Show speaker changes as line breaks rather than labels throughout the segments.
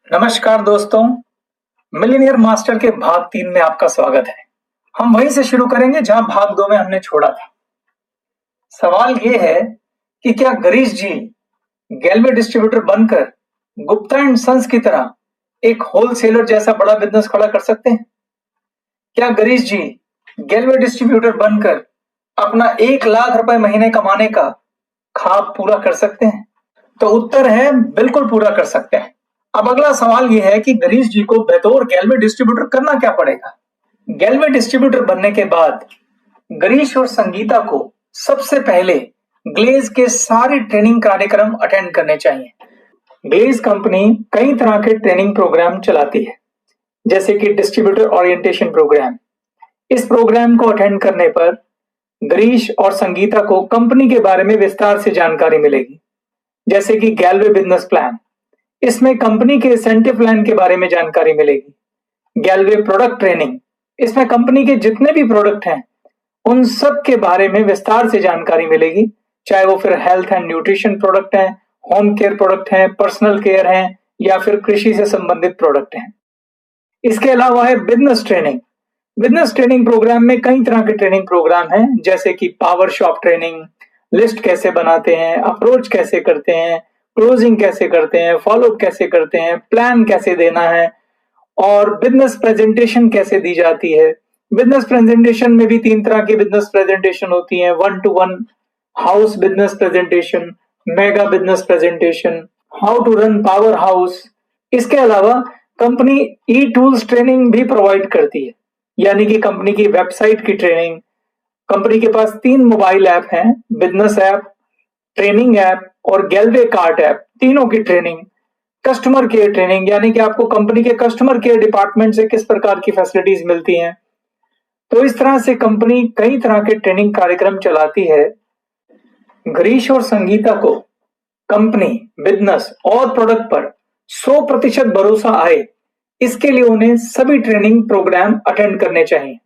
नमस्कार दोस्तों, millionaire master के भाग 3 में आपका स्वागत है। हम वहीं से शुरू करेंगे जहां भाग 2 में हमने छोड़ा था। सवाल ये है कि क्या गिरीश जी गैल्वे डिस्ट्रीब्यूटर बनकर गुप्ता एंड सन्स की तरह एक होलसेलर जैसा बड़ा बिजनेस खड़ा कर सकते हैं? क्या गिरीश जी गैल्वे डिस्ट्रीब्यूटर बनकर अपना 1 लाख रुपए महीने कमाने का ख्वाब पूरा कर सकते हैं? तो उत्तर है बिल्कुल पूरा कर सकते हैं। अब अगला सवाल यह है कि गिरीश जी को बतौर गैल्वे डिस्ट्रीब्यूटर करना क्या पड़ेगा? गैल्वे डिस्ट्रीब्यूटर बनने के बाद गिरीश और संगीता को सबसे पहले ग्लेज के सारे ट्रेनिंग कार्यक्रम अटेंड करने चाहिए। ग्लेज कंपनी कई तरह के ट्रेनिंग प्रोग्राम चलाती है, जैसे कि डिस्ट्रीब्यूटर ओरिएंटेशन प्रोग्राम। इस प्रोग्राम को अटेंड करने पर गिरीश और संगीता को कंपनी के बारे में विस्तार से जानकारी मिलेगी, जैसे कि गैल्वे बिजनेस प्लान। इसमें कंपनी के इंसेंटिव प्लान के बारे में जानकारी मिलेगी। गैल्वे प्रोडक्ट ट्रेनिंग, इसमें कंपनी के जितने भी प्रोडक्ट हैं उन सब के बारे में विस्तार से जानकारी मिलेगी, चाहे वो फिर हेल्थ एंड न्यूट्रिशन प्रोडक्ट हैं, होम केयर प्रोडक्ट हैं, पर्सनल केयर हैं या फिर कृषि से संबंधित प्रोडक्ट हैं। इसके अलावा है business training. Business training programme में कई तरह के ट्रेनिंग प्रोग्राम हैं, जैसे कि पावर शॉप ट्रेनिंग, लिस्ट कैसे बनाते हैं, अप्रोच कैसे करते हैं, क्लोजिंग कैसे करते हैं, फॉलो कैसे करते हैं, प्लान कैसे देना है और बिजनेस प्रेजेंटेशन कैसे दी जाती है। बिजनेस प्रेजेंटेशन में भी 3 तरह की बिजनेस प्रेजेंटेशन होती हैं: 1-to-1 house business presentation, mega business presentation, how to run power house. इसके अलावा कंपनी ई टूल्स ट्रेनिंग भी प्रोवाइड करती है, यानी कि कंपनी की वेबसाइट की ट्रेनिंग। कंपनी के पास 3 मोबाइल ऐप हैं: बिजनेस ऐप, ट्रेनिंग ऐप और गैल्वे कार्ट ऐप। तीनों की ट्रेनिंग, कस्टमर केयर ट्रेनिंग, यानी कि आपको कंपनी के कस्टमर केयर डिपार्टमेंट से किस प्रकार की फैसिलिटीज मिलती हैं। तो इस तरह से कंपनी कई तरह के ट्रेनिंग कार्यक्रम चलाती है। गिरीश और संगीता को कंपनी, बिजनेस और प्रोडक्ट पर 100% भरोसा आए, इसके लिए उन्हें सभी ट्रेनिंग प्रोग्राम अटेंड करने चाहिए।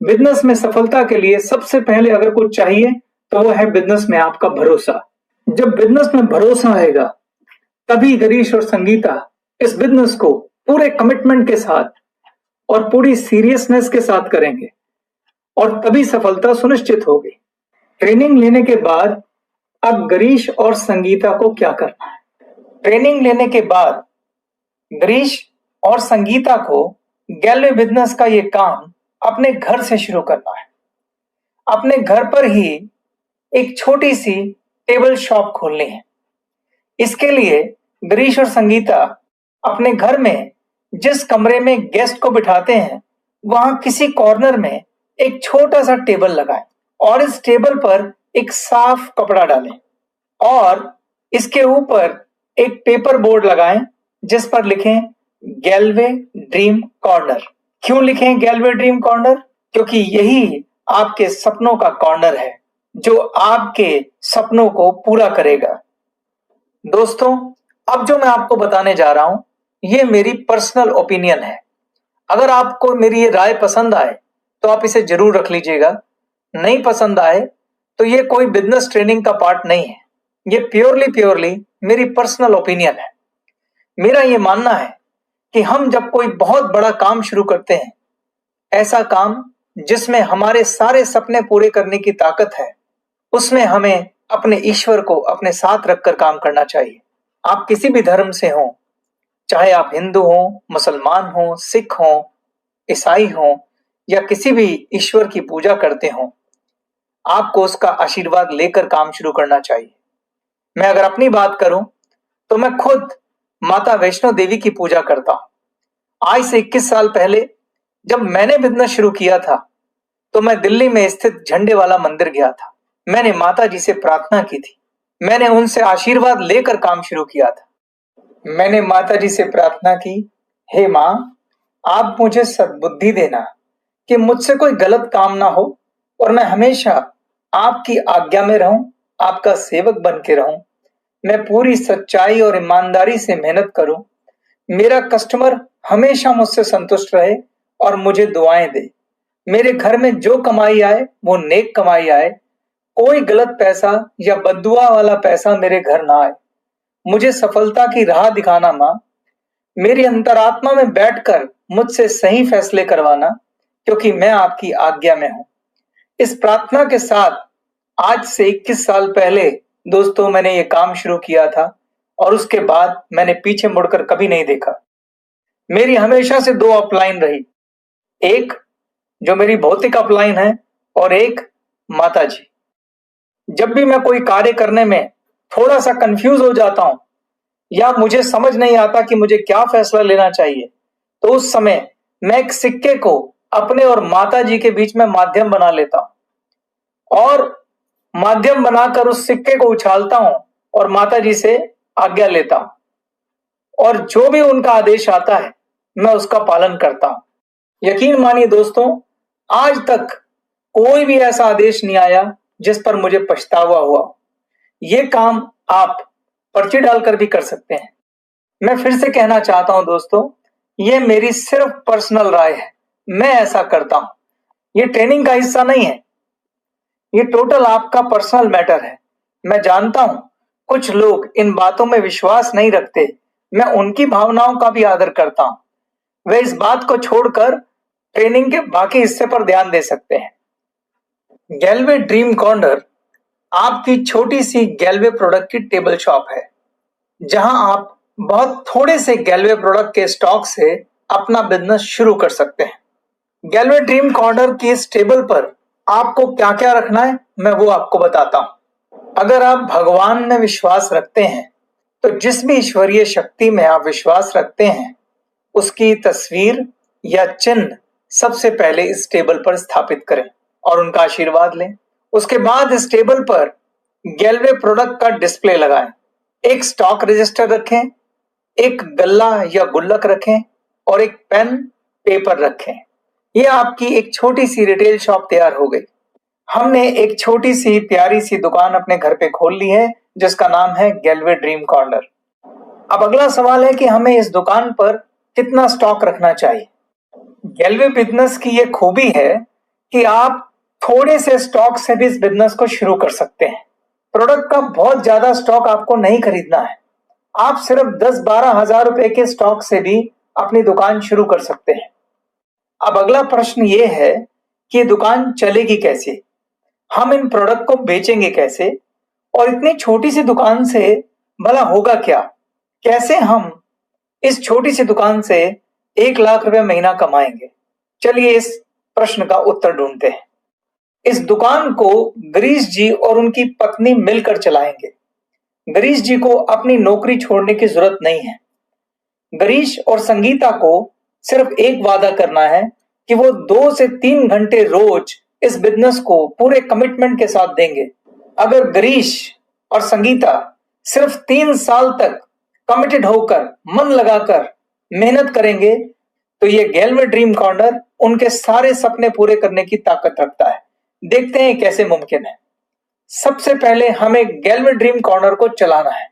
बिजनेस में सफलता के लिए सबसे पहले अगर कुछ चाहिए तो वो है बिजनेस में आपका भरोसा। जब बिजनेस में भरोसा आएगा तभी गिरीश और संगीता इस बिजनेस को पूरे कमिटमेंट के साथ और पूरी सीरियसनेस के साथ करेंगे और तभी सफलता सुनिश्चित होगी। ट्रेनिंग लेने के बाद अब गिरीश और संगीता को क्या करना है? ट्रेनिंग लेने के बाद गिरीश और संगीता को गैल्वे बिजनेस का ये काम अपने घर से शुरू करना है। अपने घर पर ही एक छोटी सी टेबल शॉप खोलनी है। इसके लिए गिरीश और संगीता अपने घर में जिस कमरे में गेस्ट को बिठाते हैं वहां किसी कॉर्नर में एक छोटा सा टेबल लगाएं और इस टेबल पर एक साफ कपड़ा डालें और इसके ऊपर एक पेपर बोर्ड लगाएं जिस पर लिखें गैल्वे ड्रीम कॉर्नर। क्यों लिखें गैल्वे ड्रीम कॉर्नर? क्योंकि यही आपके सपनों का कॉर्नर है जो आपके सपनों को पूरा करेगा। दोस्तों, अब जो मैं आपको बताने जा रहा हूं ये मेरी पर्सनल ओपिनियन है। अगर आपको मेरी ये राय पसंद आए तो आप इसे जरूर रख लीजिएगा, नहीं पसंद आए तो ये कोई बिजनेस ट्रेनिंग का पार्ट नहीं है। ये प्योरली मेरी पर्सनल ओपिनियन है। मेरा ये मानना है कि हम जब कोई बहुत बड़ा काम शुरू करते हैं, ऐसा काम जिसमें हमारे सारे सपने पूरे करने की ताकत है, उसमें हमें अपने ईश्वर को अपने साथ रखकर काम करना चाहिए। आप किसी भी धर्म से हों, चाहे आप हिंदू हों, मुसलमान हों, सिख हों, ईसाई हों या किसी भी ईश्वर की पूजा करते हों, आपको उसका आशीर्वाद लेकर काम शुरू करना चाहिए। मैं अगर अपनी बात करूं तो मैं खुद माता वैष्णो देवी की पूजा करता हूं। आज से 21 साल पहले जब मैंने बिजनेस शुरू किया था तो मैं दिल्ली में स्थित झंडे वाला मंदिर गया था। मैंने माता जी से प्रार्थना की थी। मैंने उनसे आशीर्वाद लेकर काम शुरू किया था। मैंने माता जी से प्रार्थना की, हे मां, आप मुझे सद्बुद्धि देना कि मुझसे कोई गलत काम ना हो और मैं हमेशा आपकी आज्ञा में रहूं, आपका सेवक बन के रहूं। मैं पूरी सच्चाई और ईमानदारी से मेहनत करूं। मेरा कस्टमर हमेशा मुझसे संतुष्ट रहे और मुझे दुआएं दे। मेरे घर में जो कमाई आए वो नेक कमाई आए। कोई गलत पैसा या बद्दुआ वाला पैसा मेरे घर ना आए। मुझे सफलता की राह दिखाना मां। मेरी अंतरात्मा में बैठकर मुझसे सही फैसले करवाना, क्योंकि मैं आपकी आज्ञा में हूं। इस प्रार्थना के साथ आज से 21 साल पहले दोस्तों मैंने ये काम शुरू किया था और उसके बाद मैंने पीछे मुड़कर कभी नहीं देखा। मेरी हमेशा से 2 अपलाइन रही, एक जो मेरी भौतिक अपलाइन है और एक माता जी। जब भी मैं कोई कार्य करने में थोड़ा सा कंफ्यूज हो जाता हूं या मुझे समझ नहीं आता कि मुझे क्या फैसला लेना चाहिए, तो उस समय मैं एक सिक्के को अपने और माता जी के बीच में माध्यम बना लेता हूं और माध्यम बनाकर उस सिक्के को उछालता हूं और माता जी से आज्ञा लेता हूं और जो भी उनका आदेश आता है मैं उसका पालन करता हूं। यकीन मानिए दोस्तों, आज तक कोई भी ऐसा आदेश नहीं आया जिस पर मुझे पछतावा हुआ। ये काम आप पर्ची डालकर भी कर सकते हैं। मैं फिर से कहना चाहता हूं दोस्तों, ये मेरी सिर्फ पर्सनल राय है, मैं ऐसा करता हूं। ये ट्रेनिंग का हिस्सा नहीं है, ये टोटल आपका पर्सनल मैटर है। मैं जानता हूं कुछ लोग इन बातों में विश्वास नहीं रखते, मैं उनकी भावनाओं का भी आदर करता हूं। वे इस बात को छोड़कर ट्रेनिंग के बाकी हिस्से पर ध्यान दे सकते हैं। गैलवे ड्रीम कॉर्नर आपकी छोटी सी गैलवे प्रोडक्ट की टेबल शॉप है, जहां आप बहुत थोड़े से गैलवे प्रोडक्ट के स्टॉक से अपना बिजनेस शुरू कर सकते हैं। गैलवे ड्रीम कॉर्नर की इस टेबल पर आपको क्या क्या रखना है मैं वो आपको बताता हूं। अगर आप भगवान में विश्वास रखते हैं तो जिस भी ईश्वरीय शक्ति में आप विश्वास रखते हैं उसकी तस्वीर या चिन्ह सबसे पहले इस टेबल पर स्थापित करें और उनका आशीर्वाद लें। उसके बाद इस टेबल पर गैलवे प्रोडक्ट का डिस्प्ले लगाएं। एक स्टॉक रजिस्टर रखें, एक गल्ला या गुल्लक रखें और एक पेन पेपर रखें। ये आपकी एक छोटी सी रिटेल शॉप तैयार हो गई। हमने एक छोटी सी प्यारी सी दुकान अपने घर पे खोल ली है जिसका नाम है गैलवे ड्रीम कॉर्नर। अब अगला सवाल है कि हमें इस दुकान पर कितना स्टॉक रखना चाहिए। गैलवे बिजनेस की ये खूबी है कि आप थोड़े से स्टॉक से भी इस बिजनेस को शुरू कर सकते हैं। प्रोडक्ट का बहुत ज्यादा स्टॉक आपको नहीं खरीदना है, आप सिर्फ 10-12 हजार रुपए के स्टॉक से भी अपनी दुकान शुरू कर सकते हैं। अब अगला प्रश्न ये है कि दुकान चलेगी कैसे, हम इन प्रोडक्ट को बेचेंगे कैसे और इतनी छोटी सी दुकान से भला होगा क्या, कैसे हम इस छोटी सी दुकान से 1 लाख रुपए महीना कमाएंगे। चलिए इस प्रश्न का उत्तर ढूंढते हैं। इस दुकान को गिरीश जी और उनकी पत्नी मिलकर चलाएंगे। गिरीश जी को अपनी नौकरी छोड़ने की जरूरत नहीं है। गिरीश और संगीता को सिर्फ एक वादा करना है कि वो 2 से 3 घंटे रोज इस बिजनेस को पूरे कमिटमेंट के साथ देंगे। अगर गिरीश और संगीता सिर्फ 3 साल तक कमिटेड होकर मन लगाकर मेहनत करेंगे तो ये गैलवे ड्रीम कॉर्नर उनके सारे सपने पूरे करने की ताकत रखता है। देखते हैं कैसे मुमकिन है। सबसे पहले हमें गैलवे ड्रीम कॉर्नर को चलाना है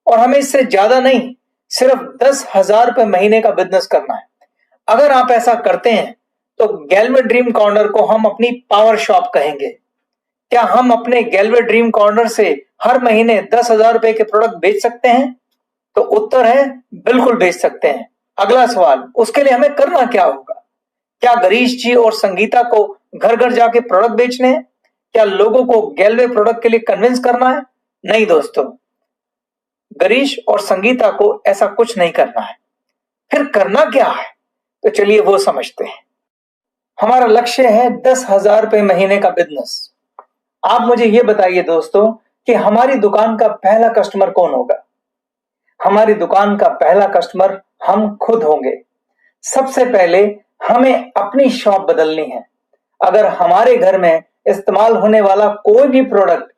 और हमें इससे ज्यादा नहीं, सिर्फ 10,000 रुपए महीने का बिजनेस करना है। अगर आप ऐसा करते हैं तो गैलवे ड्रीम कॉर्नर को हम अपनी पावर शॉप कहेंगे। क्या हम अपने गैलवे ड्रीम कॉर्नर से हर महीने 10,000 रुपए के प्रोडक्ट बेच सकते हैं? तो उत्तर है बिल्कुल बेच सकते हैं। अगला सवाल, उसके लिए हमें करना क्या होगा? क्या गिरीश जी और संगीता को घर घर जाके प्रोडक्ट बेचने हैं? क्या लोगों को गैलवे प्रोडक्ट के लिए कन्विंस करना है? नहीं दोस्तों, गिरीश और संगीता को ऐसा कुछ नहीं करना है। फिर करना क्या है? तो चलिए वो समझते हैं। हमारा लक्ष्य है 10,000 रुपए महीने का बिजनेस। आप मुझे ये बताइए दोस्तों कि हमारी दुकान का पहला कस्टमर कौन होगा? हमारी दुकान का पहला कस्टमर हम खुद होंगे। सबसे पहले हमें अपनी शॉप बदलनी है। अगर हमारे घर में इस्तेमाल होने वाला कोई भी प्रोडक्ट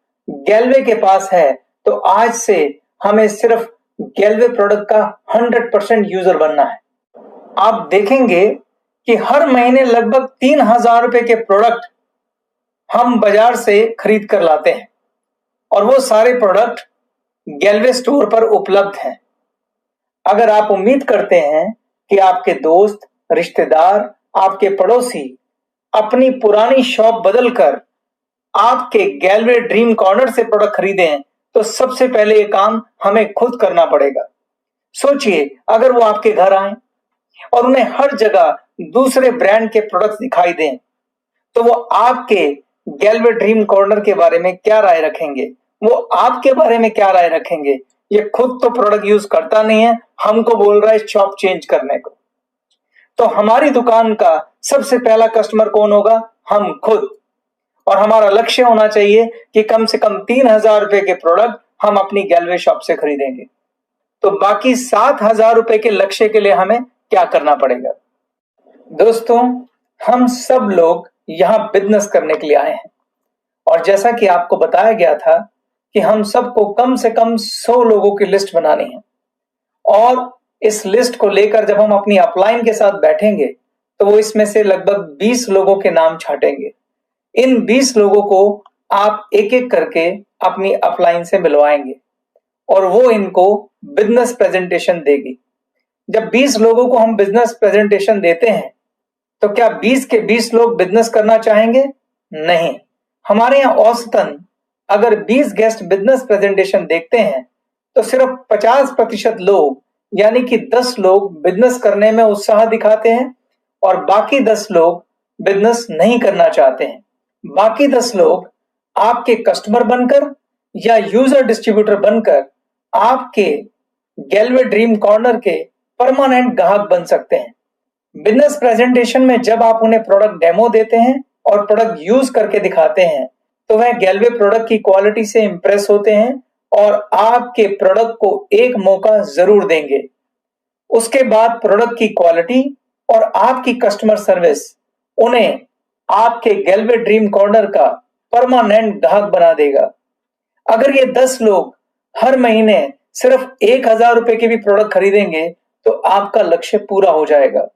गैलवे के पास है तो आज से हमें सिर्फ गैलवे प्रोडक्ट का 100% यूजर बनना है। आप देखेंगे कि हर महीने लगभग 3,000 रुपए के प्रोडक्ट हम बाजार से खरीद कर लाते हैं और वो सारे प्रोडक्ट गैलवे स्टोर पर उपलब्ध हैं। अगर आप उम्मीद करते हैं कि आपके दोस्त, रिश्तेदार, आपके पड़ोसी अपनी पुरानी शॉप बदलकर आपके गैलवे ड्रीम कॉर्नर से प्रोडक्ट खरीदें तो सबसे पहले ये काम हमें खुद करना पड़ेगा। सोचिए, अगर वो आपके घर आए और उन्हें हर जगह दूसरे ब्रांड के प्रोडक्ट्स दिखाई दें, तो वो आपके गैलवे ड्रीम कॉर्नर के बारे में क्या राय रखेंगे? वो आपके बारे में क्या राय रखेंगे? ये खुद तो प्रोडक्ट यूज करता नहीं है, हमको बोल रहा है शॉप चेंज करने को। तो हमारी दुकान का सबसे पहला कस्टमर कौन होगा? हम खुद। और हमारा लक्ष्य होना चाहिए कि कम से कम 3,000 रुपए के प्रोडक्ट हम अपनी गैलवे शॉप से खरीदेंगे। तो बाकी 7,000 रुपए के लक्ष्य के लिए हमें क्या करना पड़ेगा? दोस्तों, हम सब लोग यहाँ बिजनेस करने के लिए आए हैं और जैसा कि आपको बताया गया था कि हम सबको कम से कम 100 लोगों की लिस्ट बनानी है और इस लिस्ट को लेकर जब हम अपनी अपलाइन के साथ बैठेंगे तो वो इसमें से लगभग 20 लोगों के नाम छांटेंगे। इन 20 लोगों को आप एक एक करके अपनी अपलाइन से मिलवाएंगे और वो इनको बिजनेस प्रेजेंटेशन देगी। जब 20 लोगों को हम बिजनेस प्रेजेंटेशन देते हैं तो क्या 20 के 20 लोग बिजनेस करना चाहेंगे? नहीं। हमारे यहाँ औसतन अगर 20 गेस्ट बिजनेस प्रेजेंटेशन देखते हैं तो सिर्फ 50% लोग यानी कि 10 लोग बिजनेस करने में उत्साह दिखाते हैं और बाकी 10 लोग बिजनेस नहीं करना चाहते हैं। बाकी 10 लोग आपके कस्टमर बनकर या यूजर डिस्ट्रीब्यूटर बनकर आपके गैलवे ड्रीम कॉर्नर के परमानेंट ग्राहक बन सकते हैं। बिजनेस प्रेजेंटेशन में जब आप उन्हें प्रोडक्ट डेमो देते हैं और प्रोडक्ट यूज करके दिखाते हैं तो वह गैलवे प्रोडक्ट की क्वालिटी से इंप्रेस होते हैं और आपके प्रोडक्ट को एक मौका जरूर देंगे। उसके बाद प्रोडक्ट की क्वालिटी और आपकी कस्टमर सर्विस उन्हें आपके गैलवे ड्रीम कॉर्नर का परमानेंट ग्राहक बना देगा। अगर ये 10 लोग हर महीने सिर्फ 1,000 रुपए के भी प्रोडक्ट खरीदेंगे तो आपका लक्ष्य पूरा हो जाएगा।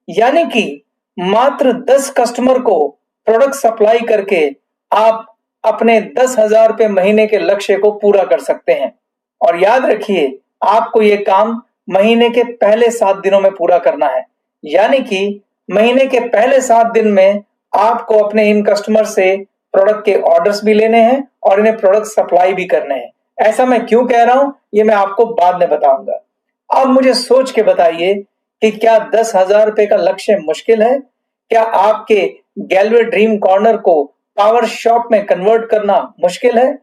यानी कि मात्र 10 कस्टमर को प्रोडक्ट सप्लाई करके आप अपने 10,000 रुपए महीने के लक्ष्य को पूरा कर सकते हैं। और याद रखिए, आपको ये काम महीने के पहले 7 दिनों में पूरा करना है। यानी कि महीने के पहले 7 दिन में आपको अपने इन कस्टमर से प्रोडक्ट के ऑर्डर्स भी लेने हैं और इन्हें प्रोडक्ट सप्लाई भी करने हैं। ऐसा मैं क्यों कह रहा हूं ये मैं आपको बाद में बताऊंगा। अब मुझे सोच के बताइए कि क्या 10,000 रुपए का लक्ष्य मुश्किल है? क्या आपके गैलवे ड्रीम कॉर्नर को पावर शॉप में कन्वर्ट करना मुश्किल है?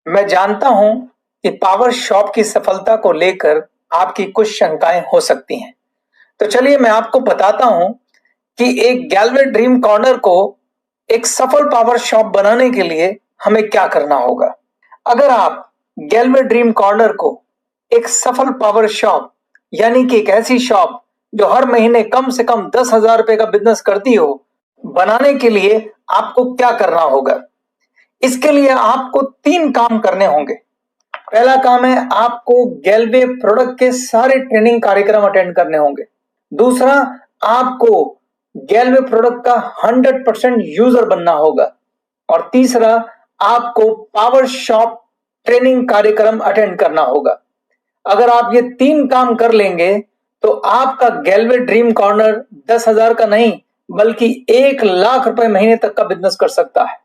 मैं जानता हूं कि पावर शॉप की सफलता को लेकर आपकी कुछ शंकाएं हो सकती हैं। तो चलिए मैं आपको बताता हूं कि एक गैलवे ड्रीम कॉर्नर को एक सफल पावर शॉप बनाने के लिए हमें क्या करना होगा। अगर आप गैलवे ड्रीम कॉर्नर को एक सफल पावर शॉप यानी कि एक ऐसी शॉप जो हर महीने कम से कम 10,000 रुपए का बिजनेस करती हो बनाने के लिए आपको क्या करना होगा? इसके लिए आपको 3 काम करने होंगे। पहला काम है आपको गैलवे प्रोडक्ट के सारे ट्रेनिंग कार्यक्रम अटेंड करने होंगे। दूसरा, आपको गैलवे प्रोडक्ट का 100% यूजर बनना होगा और तीसरा, आपको पावर शॉप ट्रेनिंग कार्यक्रम अटेंड करना होगा। अगर आप ये 3 काम कर लेंगे तो आपका गैलवे ड्रीम कॉर्नर 10,000 का नहीं बल्कि 1,00,000 रुपए महीने तक का बिजनेस कर सकता है।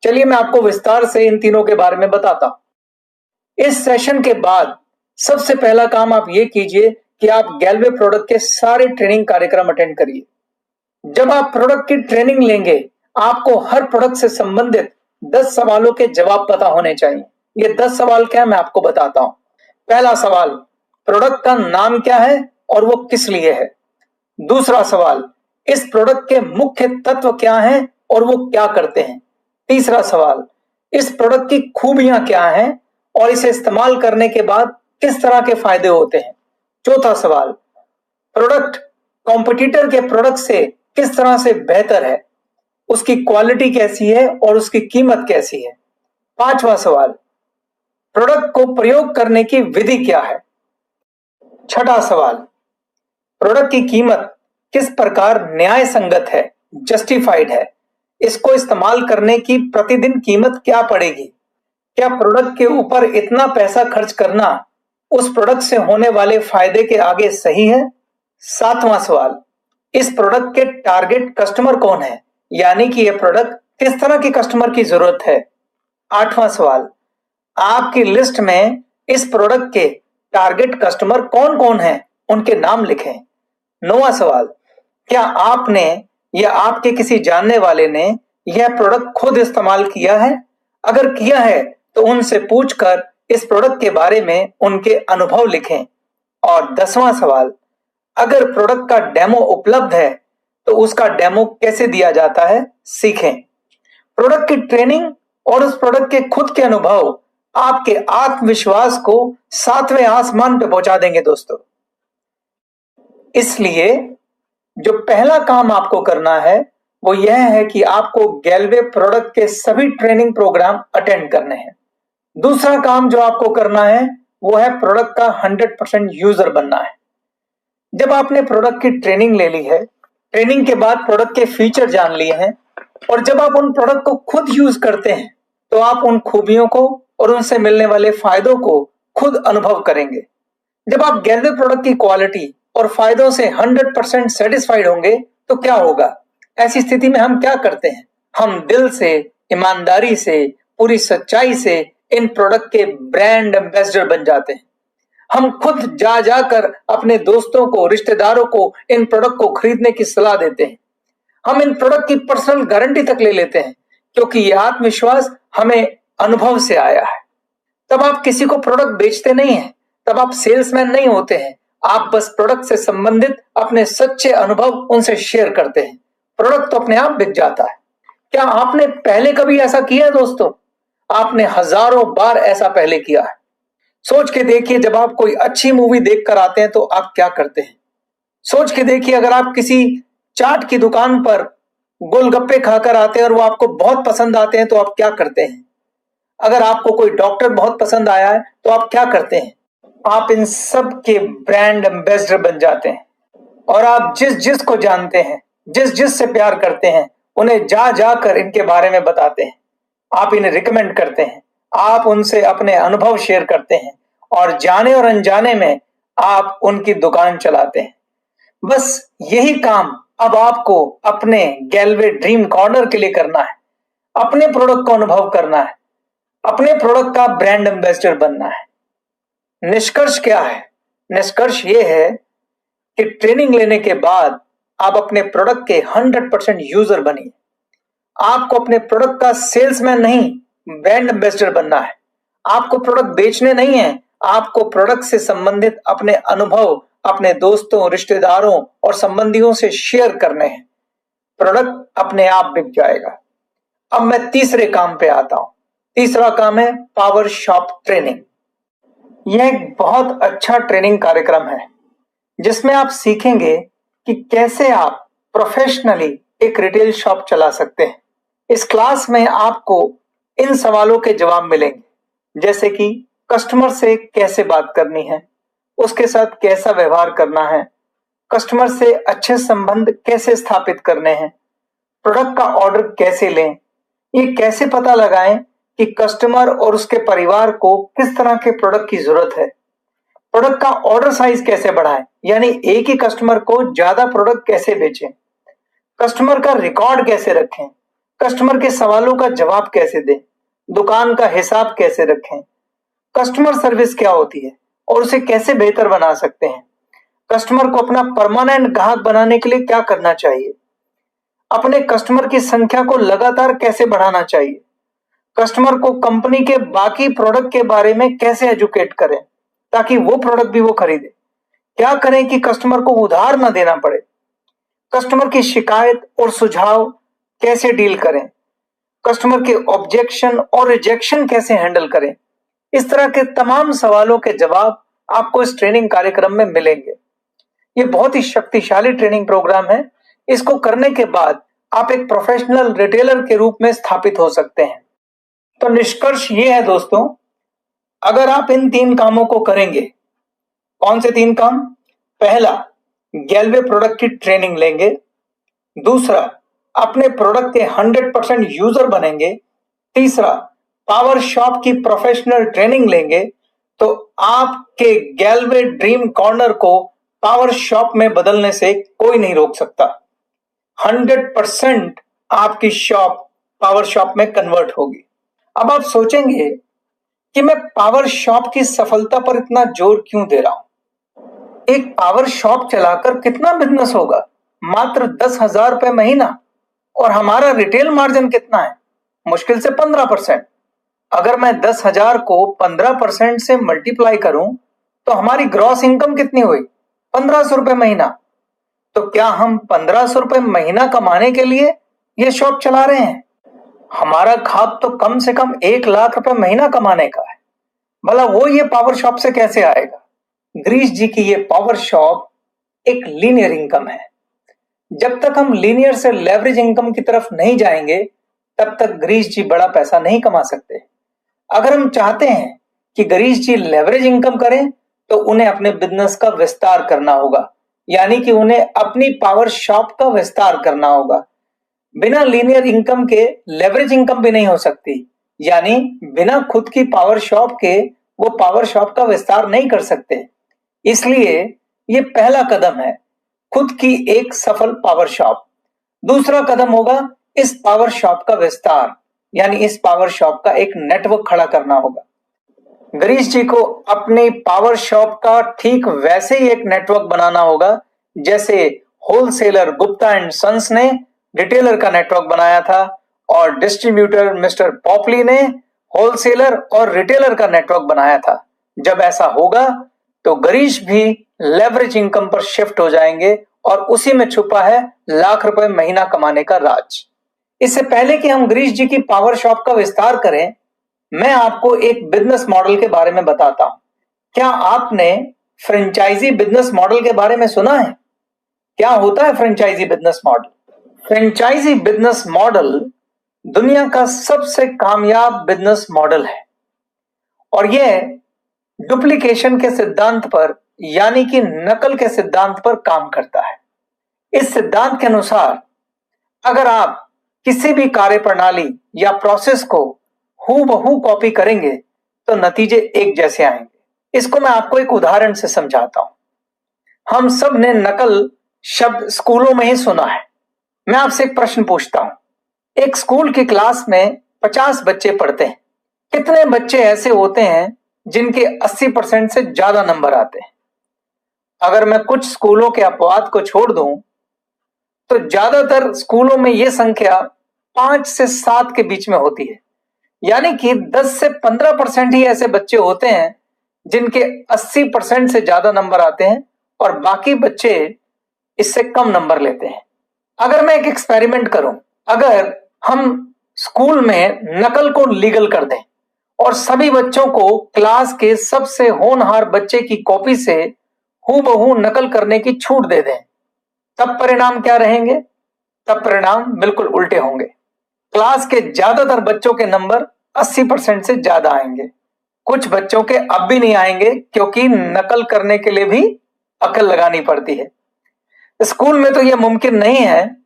चलिए मैं आपको विस्तार से इन तीनों के बारे में बताता हूं। इस सेशन के बाद सबसे पहला काम आप ये कीजिए कि आप गैलवे प्रोडक्ट के सारे ट्रेनिंग कार्यक्रम अटेंड करिए। जब आप प्रोडक्ट की ट्रेनिंग लेंगे आपको हर प्रोडक्ट से संबंधित 10 सवालों के जवाब पता होने चाहिए। ये 10 सवाल क्या है मैं आपको बताता हूं। पहला सवाल, प्रोडक्ट का नाम क्या है और वो किस लिए है? दूसरा सवाल, इस प्रोडक्ट के मुख्य तत्व क्या हैं और वो क्या करते हैं? तीसरा सवाल, इस प्रोडक्ट की खूबियां क्या हैं और इसे इस्तेमाल करने के बाद किस तरह के फायदे होते हैं? चौथा सवाल, प्रोडक्ट कॉम्पिटिटर के प्रोडक्ट से किस तरह से बेहतर है, उसकी क्वालिटी कैसी है और उसकी कीमत कैसी है? पांचवा सवाल, प्रोडक्ट को प्रयोग करने की विधि क्या है? छठा सवाल, प्रोडक्ट की कीमत किस प्रकार न्याय संगत है, जस्टिफाइड है? इसको इस्तेमाल करने की प्रतिदिन कीमत क्या पड़ेगी? क्या प्रोडक्ट के ऊपर इतना पैसा खर्च करना उस प्रोडक्ट से होने वाले फायदे के आगे सही है? सातवां सवाल, इस प्रोडक्ट के टारगेट कस्टमर कौन है, यानी कि यह प्रोडक्ट किस तरह के कस्टमर की जरूरत है? आठवां सवाल, आपकी लिस्ट में इस प्रोडक्ट के टारगेट कस्टमर कौन कौन है, उनके नाम लिखें। 9वां सवाल, क्या आपने या आपके किसी जानने वाले ने यह प्रोडक्ट खुद इस्तेमाल किया है? अगर किया है तो उनसे पूछकर इस प्रोडक्ट के बारे में उनके अनुभव लिखें। और 10वां सवाल, अगर प्रोडक्ट का डेमो उपलब्ध है तो उसका डेमो कैसे दिया जाता है, सीखें। प्रोडक्ट की ट्रेनिंग और उस प्रोडक्ट के खुद के अनुभव आपके आत्मविश्वास को 7वें आसमान पे पहुंचा देंगे दोस्तों। इसलिए जो पहला काम आपको करना है वो यह है कि आपको गैलवे प्रोडक्ट के सभी ट्रेनिंग प्रोग्राम अटेंड करने हैं। दूसरा काम जो आपको करना है वो है प्रोडक्ट का 100% यूजर बनना है। जब आपने प्रोडक्ट की ट्रेनिंग ले ली है, ट्रेनिंग के बाद प्रोडक्ट के फीचर जान लिए हैं और जब आप उन प्रोडक्ट को खुद यूज करते हैं तो आप उन खूबियों को और उनसे मिलने वाले फायदों को खुद अनुभव करेंगे। जब आप गैलवे प्रोडक्ट की क्वालिटी और फायदों से 100% सेटिस्फाइड होंगे तो क्या होगा? ऐसी स्थिति में हम क्या करते हैं? हम दिल से, ईमानदारी से, पूरी सच्चाई से इन प्रोडक्ट के ब्रांड एम्बेसडर बन जाते हैं। हम खुद जा जाकर अपने दोस्तों को, रिश्तेदारों को इन प्रोडक्ट को खरीदने की सलाह देते हैं। हम इन प्रोडक्ट की पर्सनल गारंटी तक ले लेते हैं क्योंकि यह आत्मविश्वास हमें अनुभव से आया है। तब आप किसी को प्रोडक्ट बेचते नहीं हैं, तब आप सेल्समैन नहीं होते हैं, आप बस प्रोडक्ट से संबंधित अपने सच्चे अनुभव उनसे शेयर करते हैं। प्रोडक्ट तो अपने आप बिक जाता है। क्या आपने पहले कभी ऐसा किया है दोस्तों? आपने हजारों बार ऐसा पहले किया है। सोच के देखिए, जब आप कोई अच्छी मूवी देखकर आते हैं तो आप क्या करते हैं? सोच के देखिए, अगर आप किसी चाट की दुकान पर गोलगप्पे खाकर आते हैं और वो आपको बहुत पसंद आते हैं तो आप क्या करते हैं? अगर आपको कोई डॉक्टर बहुत पसंद आया है तो आप क्या करते हैं? आप इन सब के ब्रांड एम्बेसडर बन जाते हैं और आप जिस जिस को जानते हैं, जिस जिस से प्यार करते हैं, उन्हें जा जाकर इनके बारे में बताते हैं। आप इन्हें रिकमेंड करते हैं, आप उनसे अपने अनुभव शेयर करते हैं और जाने और अनजाने में आप उनकी दुकान चलाते हैं। बस यही काम अब आपको अपने गैलवे ड्रीम कॉर्नर के लिए करना है। अपने प्रोडक्ट को अनुभव करना है, अपने प्रोडक्ट का ब्रांड एम्बेसडर बनना है। निष्कर्ष क्या है? निष्कर्ष ये है कि ट्रेनिंग लेने के बाद आप अपने प्रोडक्ट के 100% यूजर बनिए। आपको अपने प्रोडक्ट का सेल्समैन नहीं, ब्रांड एम्बेसडर बनना है। आपको प्रोडक्ट बेचने नहीं है, आपको प्रोडक्ट से संबंधित अपने अनुभव अपने दोस्तों, रिश्तेदारों और संबंधियों से शेयर करने हैं। प्रोडक्ट अपने आप बिक जाएगा। अब मैं तीसरे काम पे आता हूं। तीसरा काम है पावर शॉप ट्रेनिंग। यह एक बहुत अच्छा ट्रेनिंग कार्यक्रम है जिसमें आप सीखेंगे कि कैसे आप प्रोफेशनली एक रिटेल शॉप चला सकते हैं। इस क्लास में आपको इन सवालों के जवाब मिलेंगे, जैसे कि कस्टमर से कैसे बात करनी है, उसके साथ कैसा व्यवहार करना है, कस्टमर से अच्छे संबंध कैसे स्थापित करने हैं, प्रोडक्ट का ऑर्डर कैसे लें, ये कैसे पता लगाएं कि कस्टमर और उसके परिवार को किस तरह के प्रोडक्ट की जरूरत है, प्रोडक्ट का ऑर्डर साइज कैसे बढ़ाएं, यानी एक ही कस्टमर को ज्यादा प्रोडक्ट कैसे बेचें, कस्टमर का रिकॉर्ड कैसे रखें, कस्टमर के सवालों का जवाब कैसे दें, दुकान का हिसाब कैसे रखें, कस्टमर सर्विस क्या होती है और उसे कैसे बेहतर बना सकते हैं, कस्टमर को अपना परमानेंट ग्राहक बनाने के लिए क्या करना चाहिए, अपने कस्टमर की संख्या को लगातार कैसे बढ़ाना चाहिए, कस्टमर को कंपनी के बाकी प्रोडक्ट के बारे में कैसे एजुकेट करें ताकि वो प्रोडक्ट भी वो खरीदे, क्या करें कि कस्टमर को उधार ना देना पड़े, कस्टमर की शिकायत और सुझाव कैसे डील करें, कस्टमर के ऑब्जेक्शन और रिजेक्शन कैसे हैंडल करें। इस तरह के तमाम सवालों के जवाब आपको इस ट्रेनिंग कार्यक्रम में मिलेंगे। ये बहुत ही शक्तिशाली ट्रेनिंग प्रोग्राम है। इसको करने के बाद आप एक प्रोफेशनल रिटेलर के रूप में स्थापित हो सकते हैं। तो निष्कर्ष ये है दोस्तों, अगर आप इन 3 कामों को करेंगे। कौन से 3 काम? पहला, गैलवे प्रोडक्ट की ट्रेनिंग लेंगे। दूसरा, अपने प्रोडक्ट के 100% यूजर बनेंगे। तीसरा, पावर शॉप की प्रोफेशनल ट्रेनिंग लेंगे तो आपके गैलवे ड्रीम कॉर्नर को पावर शॉप में बदलने से कोई नहीं रोक सकता। 100% आपकी शॉप पावर शॉप में कन्वर्ट होगी। अब आप सोचेंगे कि मैं पावर शॉप की सफलता पर इतना जोर क्यों दे रहा हूं। एक पावर शॉप चलाकर कितना बिजनेस होगा? मात्र 10,000 रुपए महीना। और हमारा रिटेल मार्जिन कितना है? मुश्किल से 15%। अगर मैं 10,000 को 15% से मल्टीप्लाई करूं तो हमारी ग्रॉस इनकम कितनी हुई? 1,500 रुपए महीना। तो क्या हम 1,500 रुपए महीना कमाने के लिए यह शॉप चला रहे हैं? हमारा ख्वाब तो कम से कम 1,00,000 रुपए महीना कमाने का है। भला वो ये पावर शॉप से कैसे आएगा? गिरीश जी की ये पावर शॉप एक लीनियर इनकम है। जब तक हम लीनियर से लेवरेज इनकम की तरफ नहीं जाएंगे तब तक गिरीश जी बड़ा पैसा नहीं कमा सकते। अगर हम चाहते हैं कि गिरीश जी लेवरेज इनकम करें तो उन्हें अपने बिजनेस का विस्तार करना होगा, यानी कि उन्हें अपनी पावर शॉप का विस्तार करना होगा। बिना लीनियर इनकम के लेवरेज इनकम भी नहीं हो सकती, यानी बिना खुद की पावर शॉप के वो पावर शॉप का विस्तार नहीं कर सकते। इसलिए ये पहला कदम है, खुद की एक सफल पावर शॉप। दूसरा कदम होगा इस पावर शॉप का विस्तार, यानी इस पावर शॉप का एक नेटवर्क खड़ा करना होगा। गिरीश जी को अपनी पावर शॉप का ठीक वैसे ही एक नेटवर्क बनाना होगा जैसे होलसेलर गुप्ता एंड सन्स ने रिटेलर का नेटवर्क बनाया था और डिस्ट्रीब्यूटर मिस्टर पॉपली ने होलसेलर और रिटेलर का नेटवर्क बनाया था। जब ऐसा होगा तो गिरीश भी लेवरेज इनकम पर शिफ्ट हो जाएंगे और उसी में छुपा है लाख रुपए महीना कमाने का राज। इससे पहले कि हम गिरीश जी की पावर शॉप का विस्तार करें, मैं आपको एक बिजनेस मॉडल के बारे में बताता हूं। क्या आपने फ्रेंचाइजी बिजनेस मॉडल के बारे में सुना है? क्या होता है franchisee business model? Franchisee business model दुनिया का सबसे कामयाब बिजनेस मॉडल है और यह डुप्लीकेशन के सिद्धांत पर, यानी कि नकल के सिद्धांत पर काम करता है। इस सिद्धांत के अनुसार अगर आप किसी भी कार्य प्रणाली या प्रोसेस को हूबहू कॉपी करेंगे तो नतीजे एक जैसे आएंगे। इसको मैं आपको एक उदाहरण से समझाता हूं। हम सब ने नकल शब्द स्कूलों में ही सुना है। मैं आपसे एक प्रश्न पूछता हूं। एक स्कूल की क्लास में 50 बच्चे पढ़ते हैं। कितने बच्चे ऐसे होते हैं जिनके 80% से ज्यादा नंबर आते हैं? अगर मैं कुछ स्कूलों के अपवाद को छोड़ दूं तो ज्यादातर स्कूलों में यह संख्या 5 से 7 के बीच में होती है, यानी कि 10 से 15% ही ऐसे बच्चे होते हैं जिनके 80% से ज्यादा नंबर आते हैं और बाकी बच्चे इससे कम नंबर लेते हैं। अगर मैं एक एक्सपेरिमेंट करूं, अगर हम स्कूल में नकल को लीगल कर दें और सभी बच्चों को क्लास के सबसे होनहार बच्चे की कॉपी से हूबहू नकल करने की छूट दे दें, तब परिणाम क्या रहेंगे? तब परिणाम बिल्कुल उल्टे होंगे। क्लास के ज्यादातर बच्चों के नंबर 80% से ज्यादा आएंगे। कुछ बच्चों के अब भी नहीं आएंगे क्योंकि नकल करने के लिए भी अकल लगानी पड़ती है। स्कूल में तो यह मुमकिन नहीं है,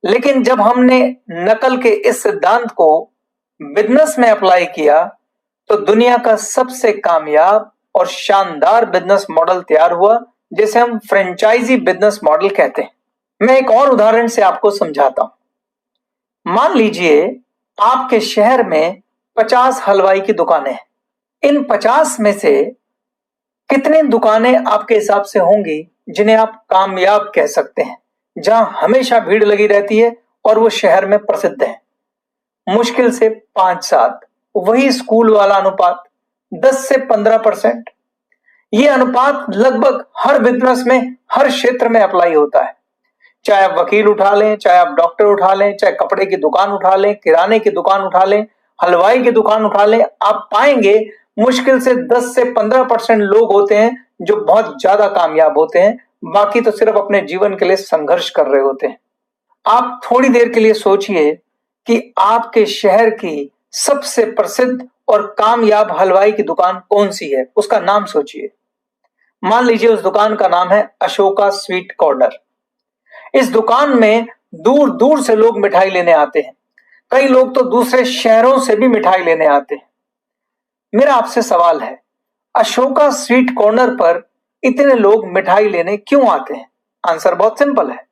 लेकिन जब हमने नकल के इस सिद्धांत को बिजनेस में अप्लाई किया तो दुनिया का सबसे कामयाब और शानदार बिजनेस मॉडल तैयार हुआ, जिसे हम फ्रेंचाइजी बिजनेस मॉडल कहते हैं। मैं एक और उदाहरण से आपको समझाता हूं। मान लीजिए आपके शहर में 50 हलवाई की दुकानें हैं। इन 50 में से कितनी दुकानें आपके हिसाब से होंगी जिन्हें आप कामयाब कह सकते हैं, जहां हमेशा भीड़ लगी रहती है और वो शहर में प्रसिद्ध है? मुश्किल से 5-7। वही स्कूल वाला अनुपात 10 से 15%। ये अनुपात लगभग हर बिजनेस में, हर क्षेत्र में अप्लाई होता है। चाहे आप वकील उठा लें, चाहे आप डॉक्टर उठा लें, चाहे कपड़े की दुकान उठा लें, किराने की दुकान उठा लें, हलवाई की दुकान उठा लें, आप पाएंगे मुश्किल से 10 से 15% लोग होते हैं जो बहुत ज्यादा कामयाब होते हैं। बाकी तो सिर्फ अपने जीवन के लिए संघर्ष कर रहे होते हैं। आप थोड़ी देर के लिए सोचिए कि आपके शहर की सबसे प्रसिद्ध और कामयाब हलवाई की दुकान कौन सी है, उसका नाम सोचिए। मान लीजिए उस दुकान का नाम है अशोका स्वीट कॉर्नर। इस दुकान में दूर दूर से लोग मिठाई लेने आते हैं। कई लोग तो दूसरे शहरों से भी मिठाई लेने आते हैं। मेरा आपसे सवाल है, अशोका स्वीट कॉर्नर पर इतने लोग मिठाई लेने क्यों आते हैं? आंसर बहुत सिंपल है।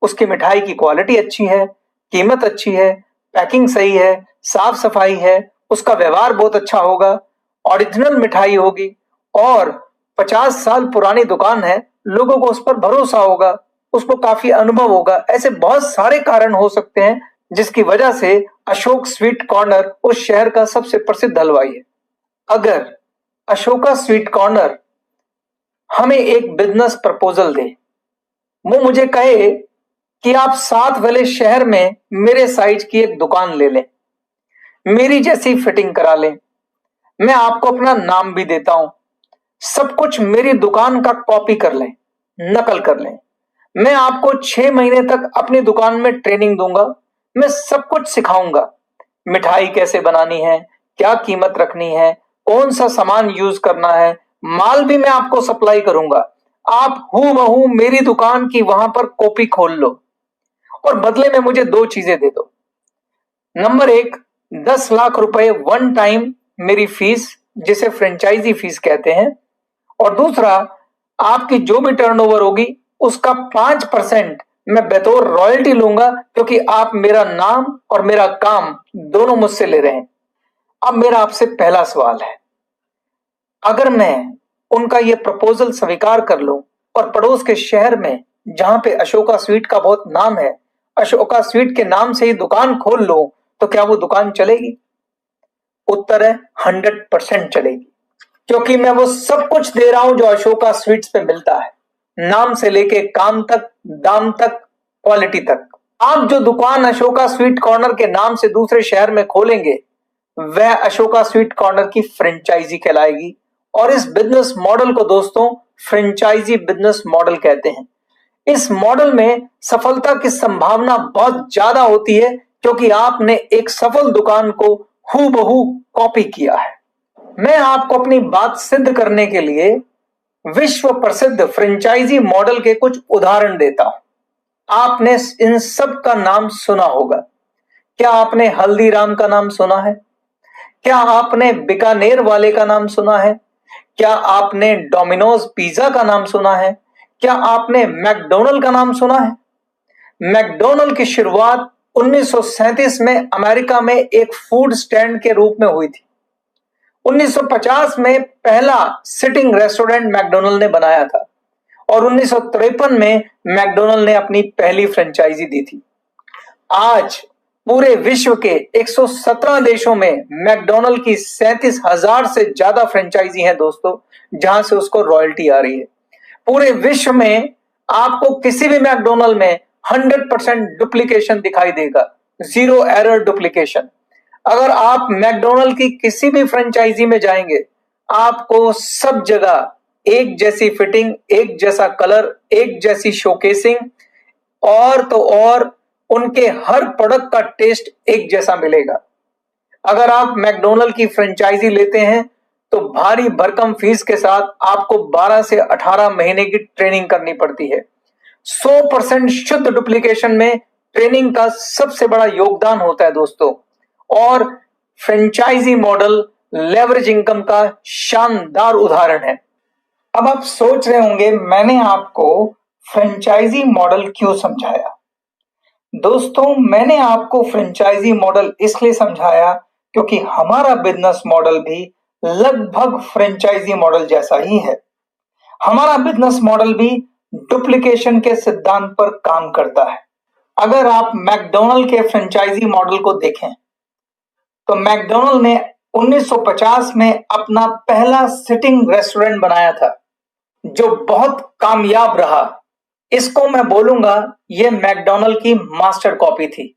उसकी मिठाई की क्वालिटी अच्छी है, कीमत अच्छी है, पैकिंग सही है, साफ सफाई है, उसका व्यवहार बहुत अच्छा होगा ओरिजिनल मिठाई होगी और 50 साल पुरानी दुकान है, लोगों को उस पर भरोसा होगा, उसको काफी अनुभव होगा। ऐसे बहुत सारे कारण हो सकते हैं जिसकी वजह से अशोक स्वीट कॉर्नर उस शहर का सबसे प्रसिद्ध हलवाई है। अगर अशोका स्वीट कॉर्नर हमें एक बिजनेस प्रपोजल दे, वो मुझे कहे कि आप साथ वाले शहर में मेरे साइज की एक दुकान ले लें, मेरी जैसी फिटिंग करा लें, मैं आपको अपना नाम भी देता हूं, सब कुछ मेरी दुकान का कॉपी कर लें, नकल कर लें, मैं आपको 6 महीने तक अपनी दुकान में ट्रेनिंग दूंगा, मैं सब कुछ सिखाऊंगा, मिठाई कैसे बनानी है, क्या कीमत रखनी है, कौन सा सामान यूज करना है, माल भी मैं आपको सप्लाई करूंगा, आप हूबहू मेरी दुकान की वहां पर कॉपी खोल लो और बदले में मुझे 2 चीजें दे दो। नंबर 1, 10 लाख रुपए वन टाइम मेरी फीस, जिसे फ्रेंचाइजी फीस कहते हैं, और दूसरा, आपकी जो भी टर्नओवर होगी उसका 5% मैं बतौर रॉयल्टी लूंगा, क्योंकि आप मेरा नाम और मेरा काम दोनों मुझसे ले रहे हैं। अब मेरा आपसे पहला सवाल है, अगर मैं उनका यह प्रपोजल स्वीकार कर लूं और पड़ोस के शहर में जहां पे अशोका स्वीट का बहुत नाम है, अशोका स्वीट के नाम से ही दुकान खोल लूं, तो क्या वो दुकान चलेगी? उत्तर है 100% चलेगी, क्योंकि मैं वो सब कुछ दे रहा हूं जो अशोका स्वीट्स पे मिलता है, नाम से लेके काम तक, दाम तक, क्वालिटी तक। आप जो दुकान अशोका स्वीट कॉर्नर के नाम से दूसरे शहर में खोलेंगे, वह अशोका स्वीट कॉर्नर की फ्रेंचाइजी कहलाएगी। और इस बिजनेस मॉडल को दोस्तों फ्रेंचाइजी बिजनेस मॉडल कहते हैं। इस मॉडल में सफलता की संभावना बहुत ज्यादा होती है, क्योंकि आपने एक सफल दुकान को हूबहू कॉपी किया है। मैं आपको अपनी बात सिद्ध करने के लिए विश्व प्रसिद्ध फ्रेंचाइजी मॉडल के कुछ उदाहरण देता हूं। आपने इन सब का नाम सुना होगा। क्या आपने हल्दीराम का नाम सुना है? क्या आपने बीकानेर वाले का नाम सुना है? क्या आपने डोमिनोज पिज्जा का नाम सुना है? क्या आपने मैकडोनल्ड का नाम सुना है? मैकडोनल्ड की शुरुआत 1937 में अमेरिका में एक फूड स्टैंड के रूप में हुई थी। 1950 में पहला सिटिंग रेस्टोरेंट मैकडोनल्ड ने बनाया था और 1953 में मैकडोनल्ड ने अपनी पहली फ्रेंचाइजी दी थी। आज पूरे विश्व के 117 देशों में मैकडोनल्ड की 37,000 से ज्यादा फ्रेंचाइजी हैं दोस्तों, जहां से उसको रॉयल्टी आ रही है। पूरे विश्व में आपको किसी भी मैकडोनल्ड में 100% डुप्लीकेशन दिखाई देगा, जीरो एरर डुप्लीकेशन। अगर आप मैकडोनल्ड की किसी भी फ्रेंचाइजी में जाएंगे, आपको सब जगह एक जैसी फिटिंग, एक जैसा कलर, एक जैसी शोकेसिंग और तो और उनके हर प्रोडक्ट का टेस्ट एक जैसा मिलेगा। अगर आप मैकडोनल्ड की फ्रेंचाइजी लेते हैं तो भारी भरकम फीस के साथ आपको 12 से 18 महीने की ट्रेनिंग करनी पड़ती है। 100% शुद्ध डुप्लीकेशन में ट्रेनिंग का सबसे बड़ा योगदान होता है दोस्तों। और फ्रेंचाइजी मॉडल लेवरेज इनकम का शानदार उदाहरण है। अब आप सोच रहे होंगे मैंने आपको फ्रेंचाइजी मॉडल क्यों समझाया। दोस्तों, मैंने आपको फ्रेंचाइजी मॉडल इसलिए समझाया क्योंकि हमारा बिजनेस मॉडल भी लगभग फ्रेंचाइजी मॉडल जैसा ही है। हमारा बिजनेस मॉडल भी डुप्लीकेशन के सिद्धांत पर काम करता है। अगर आप मैकडोनल्ड के फ्रेंचाइजी मॉडल को देखें तो मैकडोनल्ड ने 1950 में अपना पहला सिटिंग रेस्टोरेंट बनाया था, जो बहुत कामयाब रहा। इसको मैं बोलूंगा ये मैकडोनल्ड की मास्टर कॉपी थी।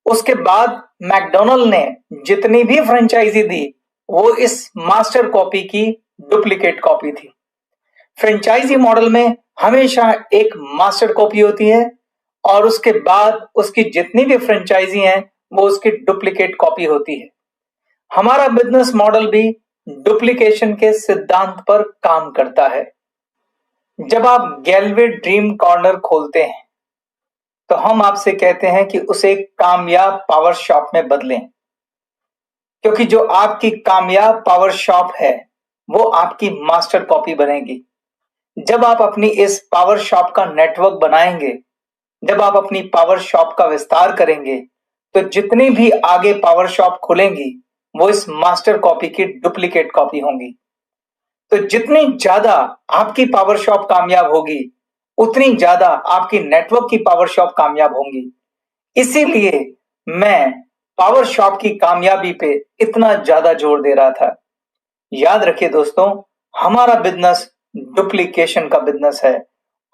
उसके बाद मैकडोनल्ड ने जितनी भी फ्रेंचाइजी दी वो इस मास्टर कॉपी की डुप्लीकेट कॉपी थी। फ्रेंचाइजी मॉडल में हमेशा एक मास्टर कॉपी होती है और उसके बाद उसकी जितनी भी फ्रेंचाइजी हैं वो उसकी डुप्लीकेट कॉपी होती है। हमारा बिजनेस मॉडल भी डुप्लीकेशन के सिद्धांत पर काम करता है। जब आप गैलवे ड्रीम कॉर्नर खोलते हैं तो हम आपसे कहते हैं कि उसे कामयाब पावर शॉप में बदलें, क्योंकि जो आपकी कामयाब पावर शॉप है वो आपकी मास्टर कॉपी बनेगी। जब आप अपनी इस पावर शॉप का नेटवर्क बनाएंगे, जब आप अपनी पावर शॉप का विस्तार करेंगे, तो जितनी भी आगे पावर शॉप खुलेंगी वो इस मास्टर कॉपी की डुप्लीकेट कॉपी होंगी। तो जितनी ज्यादा आपकी पावर शॉप कामयाब होगी, उतनी ज्यादा आपकी नेटवर्क की पावर शॉप कामयाब होंगी। इसीलिए मैं पावर शॉप की कामयाबी पे इतना ज्यादा जोर दे रहा था। याद रखिए दोस्तों, हमारा बिजनेस डुप्लीकेशन का बिजनेस है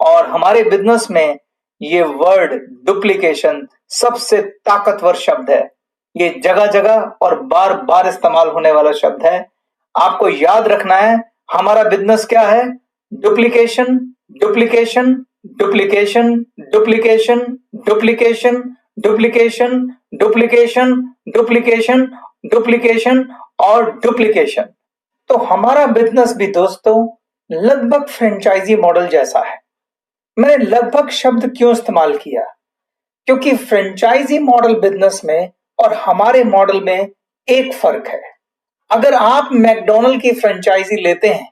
और हमारे बिजनेस में ये वर्ड डुप्लीकेशन सबसे ताकतवर शब्द है। ये जगह जगह और बार बार इस्तेमाल होने वाला शब्द है। आपको याद रखना है हमारा बिजनेस क्या है। Duplication, duplication, duplication, duplication, duplication, duplication, duplication, duplication, duplication और डुप्लीकेशन। तो हमारा बिजनेस भी दोस्तों लगभग फ्रेंचाइजी मॉडल जैसा है। मैंने लगभग शब्द क्यों इस्तेमाल किया? क्योंकि फ्रेंचाइजी मॉडल बिजनेस में और हमारे मॉडल में एक फर्क है। अगर आप मैकडॉनल्ड की फ्रेंचाइजी लेते हैं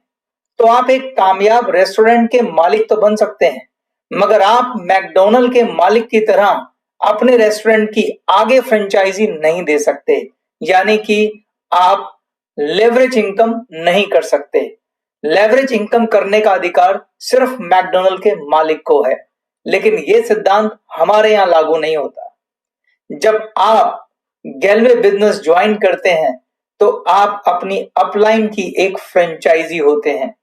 तो आप एक कामयाब रेस्टोरेंट के मालिक तो बन सकते हैं, मगर आप मैकडॉनल्ड के मालिक की तरह अपने रेस्टोरेंट की आगे फ्रेंचाइजी नहीं दे सकते, यानी कि आप लेवरेज इनकम नहीं कर सकते। लेवरेज इनकम करने का अधिकार सिर्फ मैकडॉनल्ड के मालिक को है, लेकिन यह सिद्धांत हमारे यहां लागू नहीं होता। जब आप गैलवे बिजनेस ज्वाइन करते हैं तो आप अपनी अपलाइन की एक फ्रेंचाइजी होते हैं।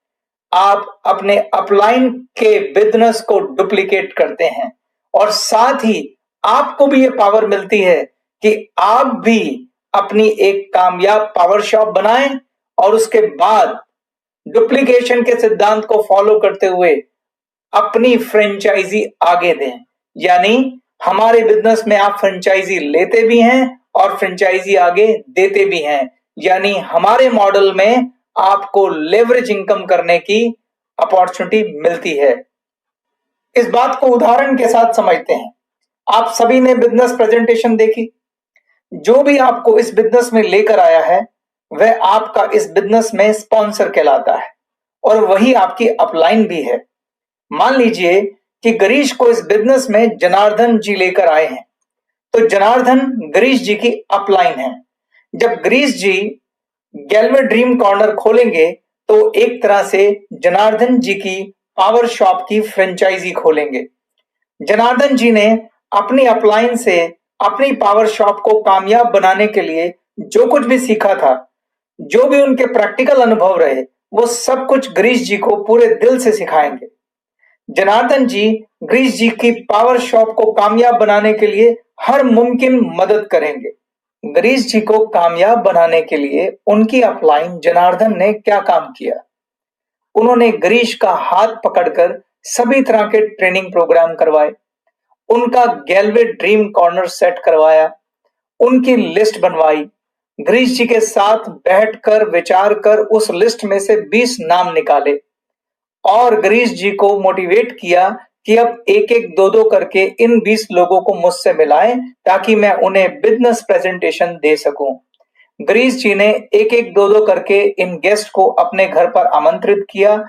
आप अपने अपलाइन के बिजनेस को डुप्लीकेट करते हैं और साथ ही आपको भी ये पावर मिलती है कि आप भी अपनी एक कामयाब पावर शॉप बनाएं और उसके बाद डुप्लीकेशन के सिद्धांत को फॉलो करते हुए अपनी फ्रेंचाइजी आगे दें। यानी हमारे बिजनेस में आप फ्रेंचाइजी लेते भी हैं और फ्रेंचाइजी आगे देते भी हैं। यानी हमारे मॉडल में आपको लेवरेज इनकम करने की अपॉर्चुनिटी मिलती है। इस बात को उदाहरण के साथ समझते हैं। आप सभी ने बिजनेस प्रेजेंटेशन देखी। जो भी आपको इस बिजनेस में लेकर आया है वह आपका इस बिजनेस में स्पॉन्सर कहलाता है और वही आपकी अपलाइन भी है। मान लीजिए कि गिरीश को इस बिजनेस में जनार्दन जी लेकर आए हैं, तो जनार्दन गिरीश जी की अपलाइन है। जब गिरीश जी गैलवे ड्रीम कॉर्नर खोलेंगे तो एक तरह से जनार्दन जी की पावर शॉप की फ्रेंचाइजी खोलेंगे। जनार्दन जी ने अपनी अपलाइन से अपनी पावर शॉप को कामयाब बनाने के लिए जो कुछ भी सीखा था, जो भी उनके प्रैक्टिकल अनुभव रहे, वो सब कुछ गिरीश जी को पूरे दिल से सिखाएंगे। जनार्दन जी गिरीश जी की पावर शॉप को कामयाब बनाने के लिए हर मुमकिन मदद करेंगे। गिरीश जी को कामयाब बनाने के लिए उनकी अपलाइन जनार्दन ने क्या काम किया? उन्होंने गिरीश का हाथ पकड़कर सभी तरह के ट्रेनिंग प्रोग्राम करवाए, उनका गैलवे ड्रीम कॉर्नर सेट करवाया, उनकी लिस्ट बनवाई, गिरीश जी के साथ बैठकर विचार कर उस लिस्ट में से 20 नाम निकाले और गिरीश जी को मोटिवेट किया कि अब एक एक दो दो करके इन 20 लोगों को मुझसे मिलाएं ताकि मैं उन्हें बिजनेस प्रेजेंटेशन दे सकूं। गिरीश जी ने एक एक दो दो करके इन गेस्ट को अपने घर पर आमंत्रित किया,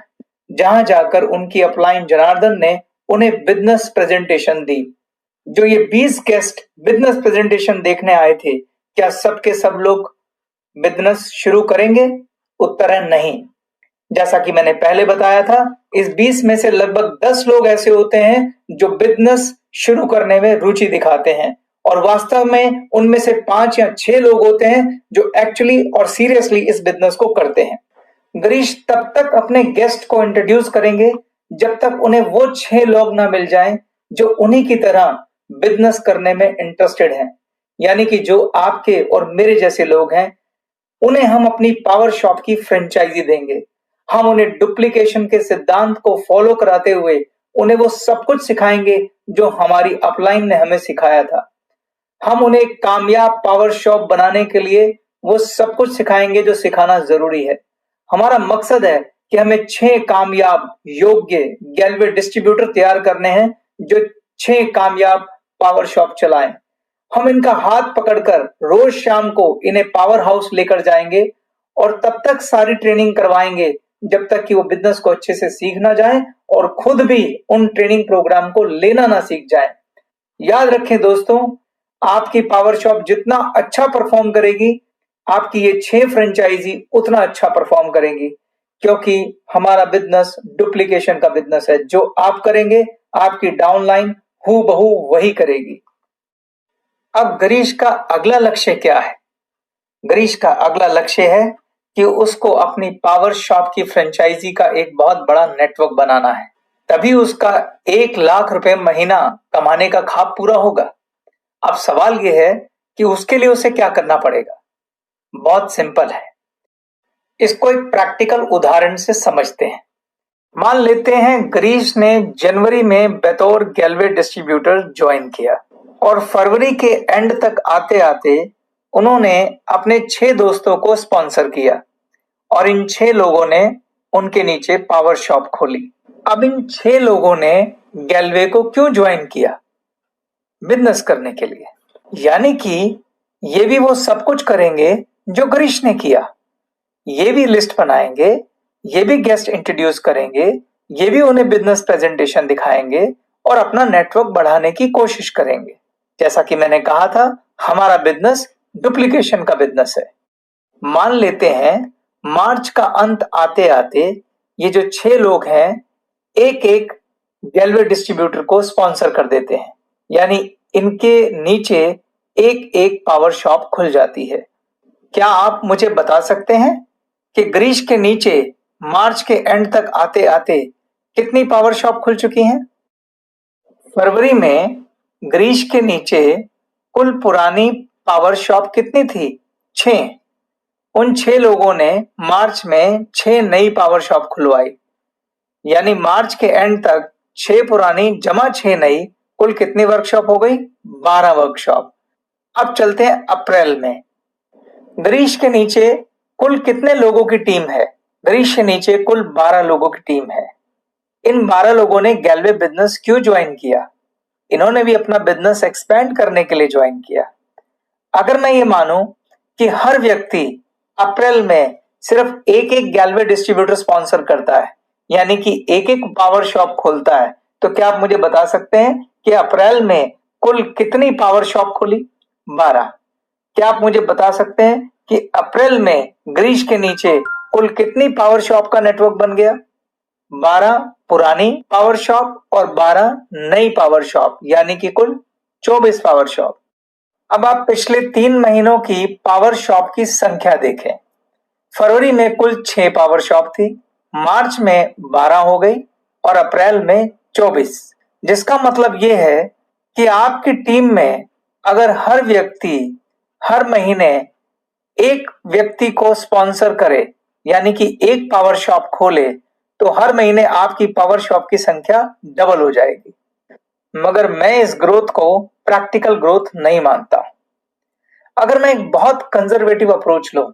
जहां जाकर उनकी अपलाइन जनार्दन ने उन्हें बिजनेस प्रेजेंटेशन दी। जो ये 20 गेस्ट बिजनेस प्रेजेंटेशन देखने आए थे, क्या सब के सब लोग बिजनेस शुरू करेंगे? उत्तर है नहीं। जैसा कि मैंने पहले बताया था, इस 20 में से लगभग 10 लोग ऐसे होते हैं जो बिजनेस शुरू करने में रुचि दिखाते हैं और वास्तव में उनमें से 5 या 6 लोग होते हैं जो एक्चुअली और सीरियसली इस बिजनेस को करते हैं। गिरीश तब तक अपने गेस्ट को इंट्रोड्यूस करेंगे जब तक उन्हें वो 6 लोग ना मिल जाएं जो उन्हीं की तरह बिजनेस करने में इंटरेस्टेड हैं। यानी कि जो आपके और मेरे जैसे लोग हैं, उन्हें हम अपनी पावर शॉप की फ्रेंचाइजी देंगे। हम उन्हें डुप्लीकेशन के सिद्धांत को फॉलो कराते हुए उन्हें वो सब कुछ सिखाएंगे जो हमारी अपलाइन ने हमें सिखाया था। हम उन्हें कामयाब पावर शॉप बनाने के लिए वो सब कुछ सिखाएंगे जो सिखाना जरूरी है। हमारा मकसद है कि हमें 6 कामयाब योग्य गैलवे डिस्ट्रीब्यूटर तैयार करने हैं जो 6 कामयाब पावर शॉप चलाएं। हम इनका हाथ पकड़कर रोज शाम को इन्हें पावर हाउस लेकर जाएंगे और तब तक सारी ट्रेनिंग करवाएंगे जब तक कि वो बिजनेस को अच्छे से सीख ना जाए और खुद भी उन ट्रेनिंग प्रोग्राम को लेना ना सीख जाए। याद रखें दोस्तों, आपकी पावर शॉप जितना अच्छा परफॉर्म करेगी, आपकी ये 6 फ्रेंचाइजी उतना अच्छा परफॉर्म करेंगी, क्योंकि हमारा बिजनेस डुप्लीकेशन का बिजनेस है। जो आप करेंगे आपकी डाउनलाइन हूबहू वही करेगी। अब गिरीश का अगला लक्ष्य क्या है? गिरीश का अगला लक्ष्य है कि उसको अपनी पावर शॉप की फ्रेंचाइजी का एक बहुत बड़ा नेटवर्क बनाना है। तभी उसका 1 लाख रुपए महीना कमाने का ख्वाब पूरा होगा। अब सवाल यह है कि उसके लिए उसे क्या करना पड़ेगा। बहुत सिंपल है। इसको एक प्रैक्टिकल उदाहरण से समझते हैं। मान लेते हैं गिरीश ने जनवरी में बतौर गैलवे डिस्ट्रीब्यूटर ज्वाइन किया और फरवरी के एंड तक आते आते उन्होंने अपने 6 दोस्तों को स्पॉन्सर किया और इन 6 लोगों ने उनके नीचे पावर शॉप खोली। अब इन 6 लोगों ने गैलवे को क्यों ज्वाइन किया? बिजनेस करने के लिए। यानी कि ये भी वो सब कुछ करेंगे जो गिरीश ने किया। ये भी लिस्ट बनाएंगे, ये भी गेस्ट इंट्रोड्यूस करेंगे, ये भी उन्हें बिजनेस प्रेजेंटेशन दिखाएंगे और अपना नेटवर्क बढ़ाने की कोशिश करेंगे। जैसा कि मैंने कहा था, हमारा बिजनेस डुप्लीकेशन का बिजनेस है। मान लेते हैं मार्च का अंत आते आते ये जो 6 लोग हैं एक एक गैलवे डिस्ट्रीब्यूटर को स्पॉन्सर कर देते हैं, यानी इनके नीचे एक एक पावर शॉप खुल जाती है। क्या आप मुझे बता सकते हैं कि गिरीश के नीचे मार्च के एंड तक आते आते कितनी पावर शॉप खुल चुकी हैं? फरवरी में गिरीश के नीचे कुल पुरानी पावर शॉप कितनी थी? 6। उन 6 लोगों ने मार्च में 6 नई पावर शॉप खुलवाई, यानी मार्च के एंड तक 6 पुरानी जमा 6 नई, कुल कितनी वर्कशॉप हो गई? 12 वर्कशॉप। अब चलते हैं अप्रैल में। गिरीश के नीचे कुल कितने लोगों की टीम है? गिरीश के नीचे कुल 12 लोगों की टीम है। इन 12 लोगों ने गैलवे बिजनेस क्यों ज्वाइन किया? इन्होंने भी अपना बिजनेस एक्सपेंड करने के लिए ज्वाइन किया। अगर मैं ये मानूं कि हर व्यक्ति अप्रैल में सिर्फ एक एक गैलवे डिस्ट्रीब्यूटर स्पॉन्सर करता है, यानी कि एक एक पावर शॉप खोलता है, तो क्या आप मुझे बता सकते हैं कि अप्रैल में कुल कितनी पावर शॉप खुली? 12। क्या आप मुझे बता सकते हैं कि अप्रैल में गिरीश के नीचे कुल कितनी पावर शॉप का नेटवर्क बन गया? 12 पुरानी पावर शॉप और 12 नई पावर शॉप, यानी कि कुल 24 पावर शॉप। अब आप पिछले 3 महीनों की पावर शॉप की संख्या देखें। फरवरी में कुल 6 पावर शॉप थी, मार्च में 12 हो गई और अप्रैल में 24। जिसका मतलब यह है कि आपकी टीम में अगर हर व्यक्ति हर महीने एक व्यक्ति को स्पॉन्सर करे, यानी कि एक पावर शॉप खोले, तो हर महीने आपकी पावर शॉप की संख्या डबल हो जाएगी। मगर मैं इस ग्रोथ को प्रैक्टिकल ग्रोथ नहीं मानता। अगर मैं एक बहुत कंजर्वेटिव अप्रोच लूं,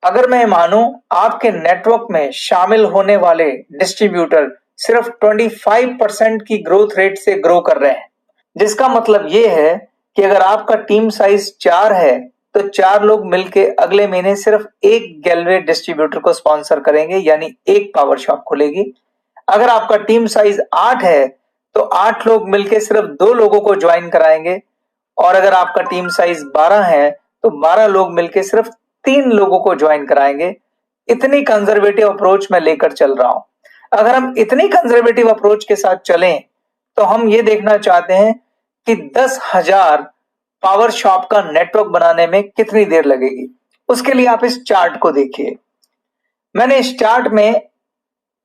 अगर मैं मानूं आपके नेटवर्क में शामिल होने वाले डिस्ट्रीब्यूटर सिर्फ 25% की ग्रोथ रेट से ग्रो कर रहे हैं, जिसका मतलब यह है कि अगर आपका टीम साइज 4 है तो 4 लोग मिलके अगले महीने सिर्फ एक गैलवे डिस्ट्रीब्यूटर को स्पॉन्सर करेंगे, यानी एक पावर शॉप खुलेगी। अगर आपका टीम साइज 8 है तो 8 लोग मिलके सिर्फ 2 लोगों को ज्वाइन कराएंगे, और अगर आपका टीम साइज 12 है तो 12 लोग मिलके सिर्फ 3 लोगों को ज्वाइन कराएंगे। इतनी कंजर्वेटिव अप्रोच मैं लेकर चल रहा हूं। अगर हम इतनी कंजर्वेटिव अप्रोच के साथ चलें तो हम ये देखना चाहते हैं कि 10,000 पावर शॉप का नेटवर्क बनाने में कितनी देर लगेगी। उसके लिए आप इस चार्ट को देखिए। मैंने इस चार्ट में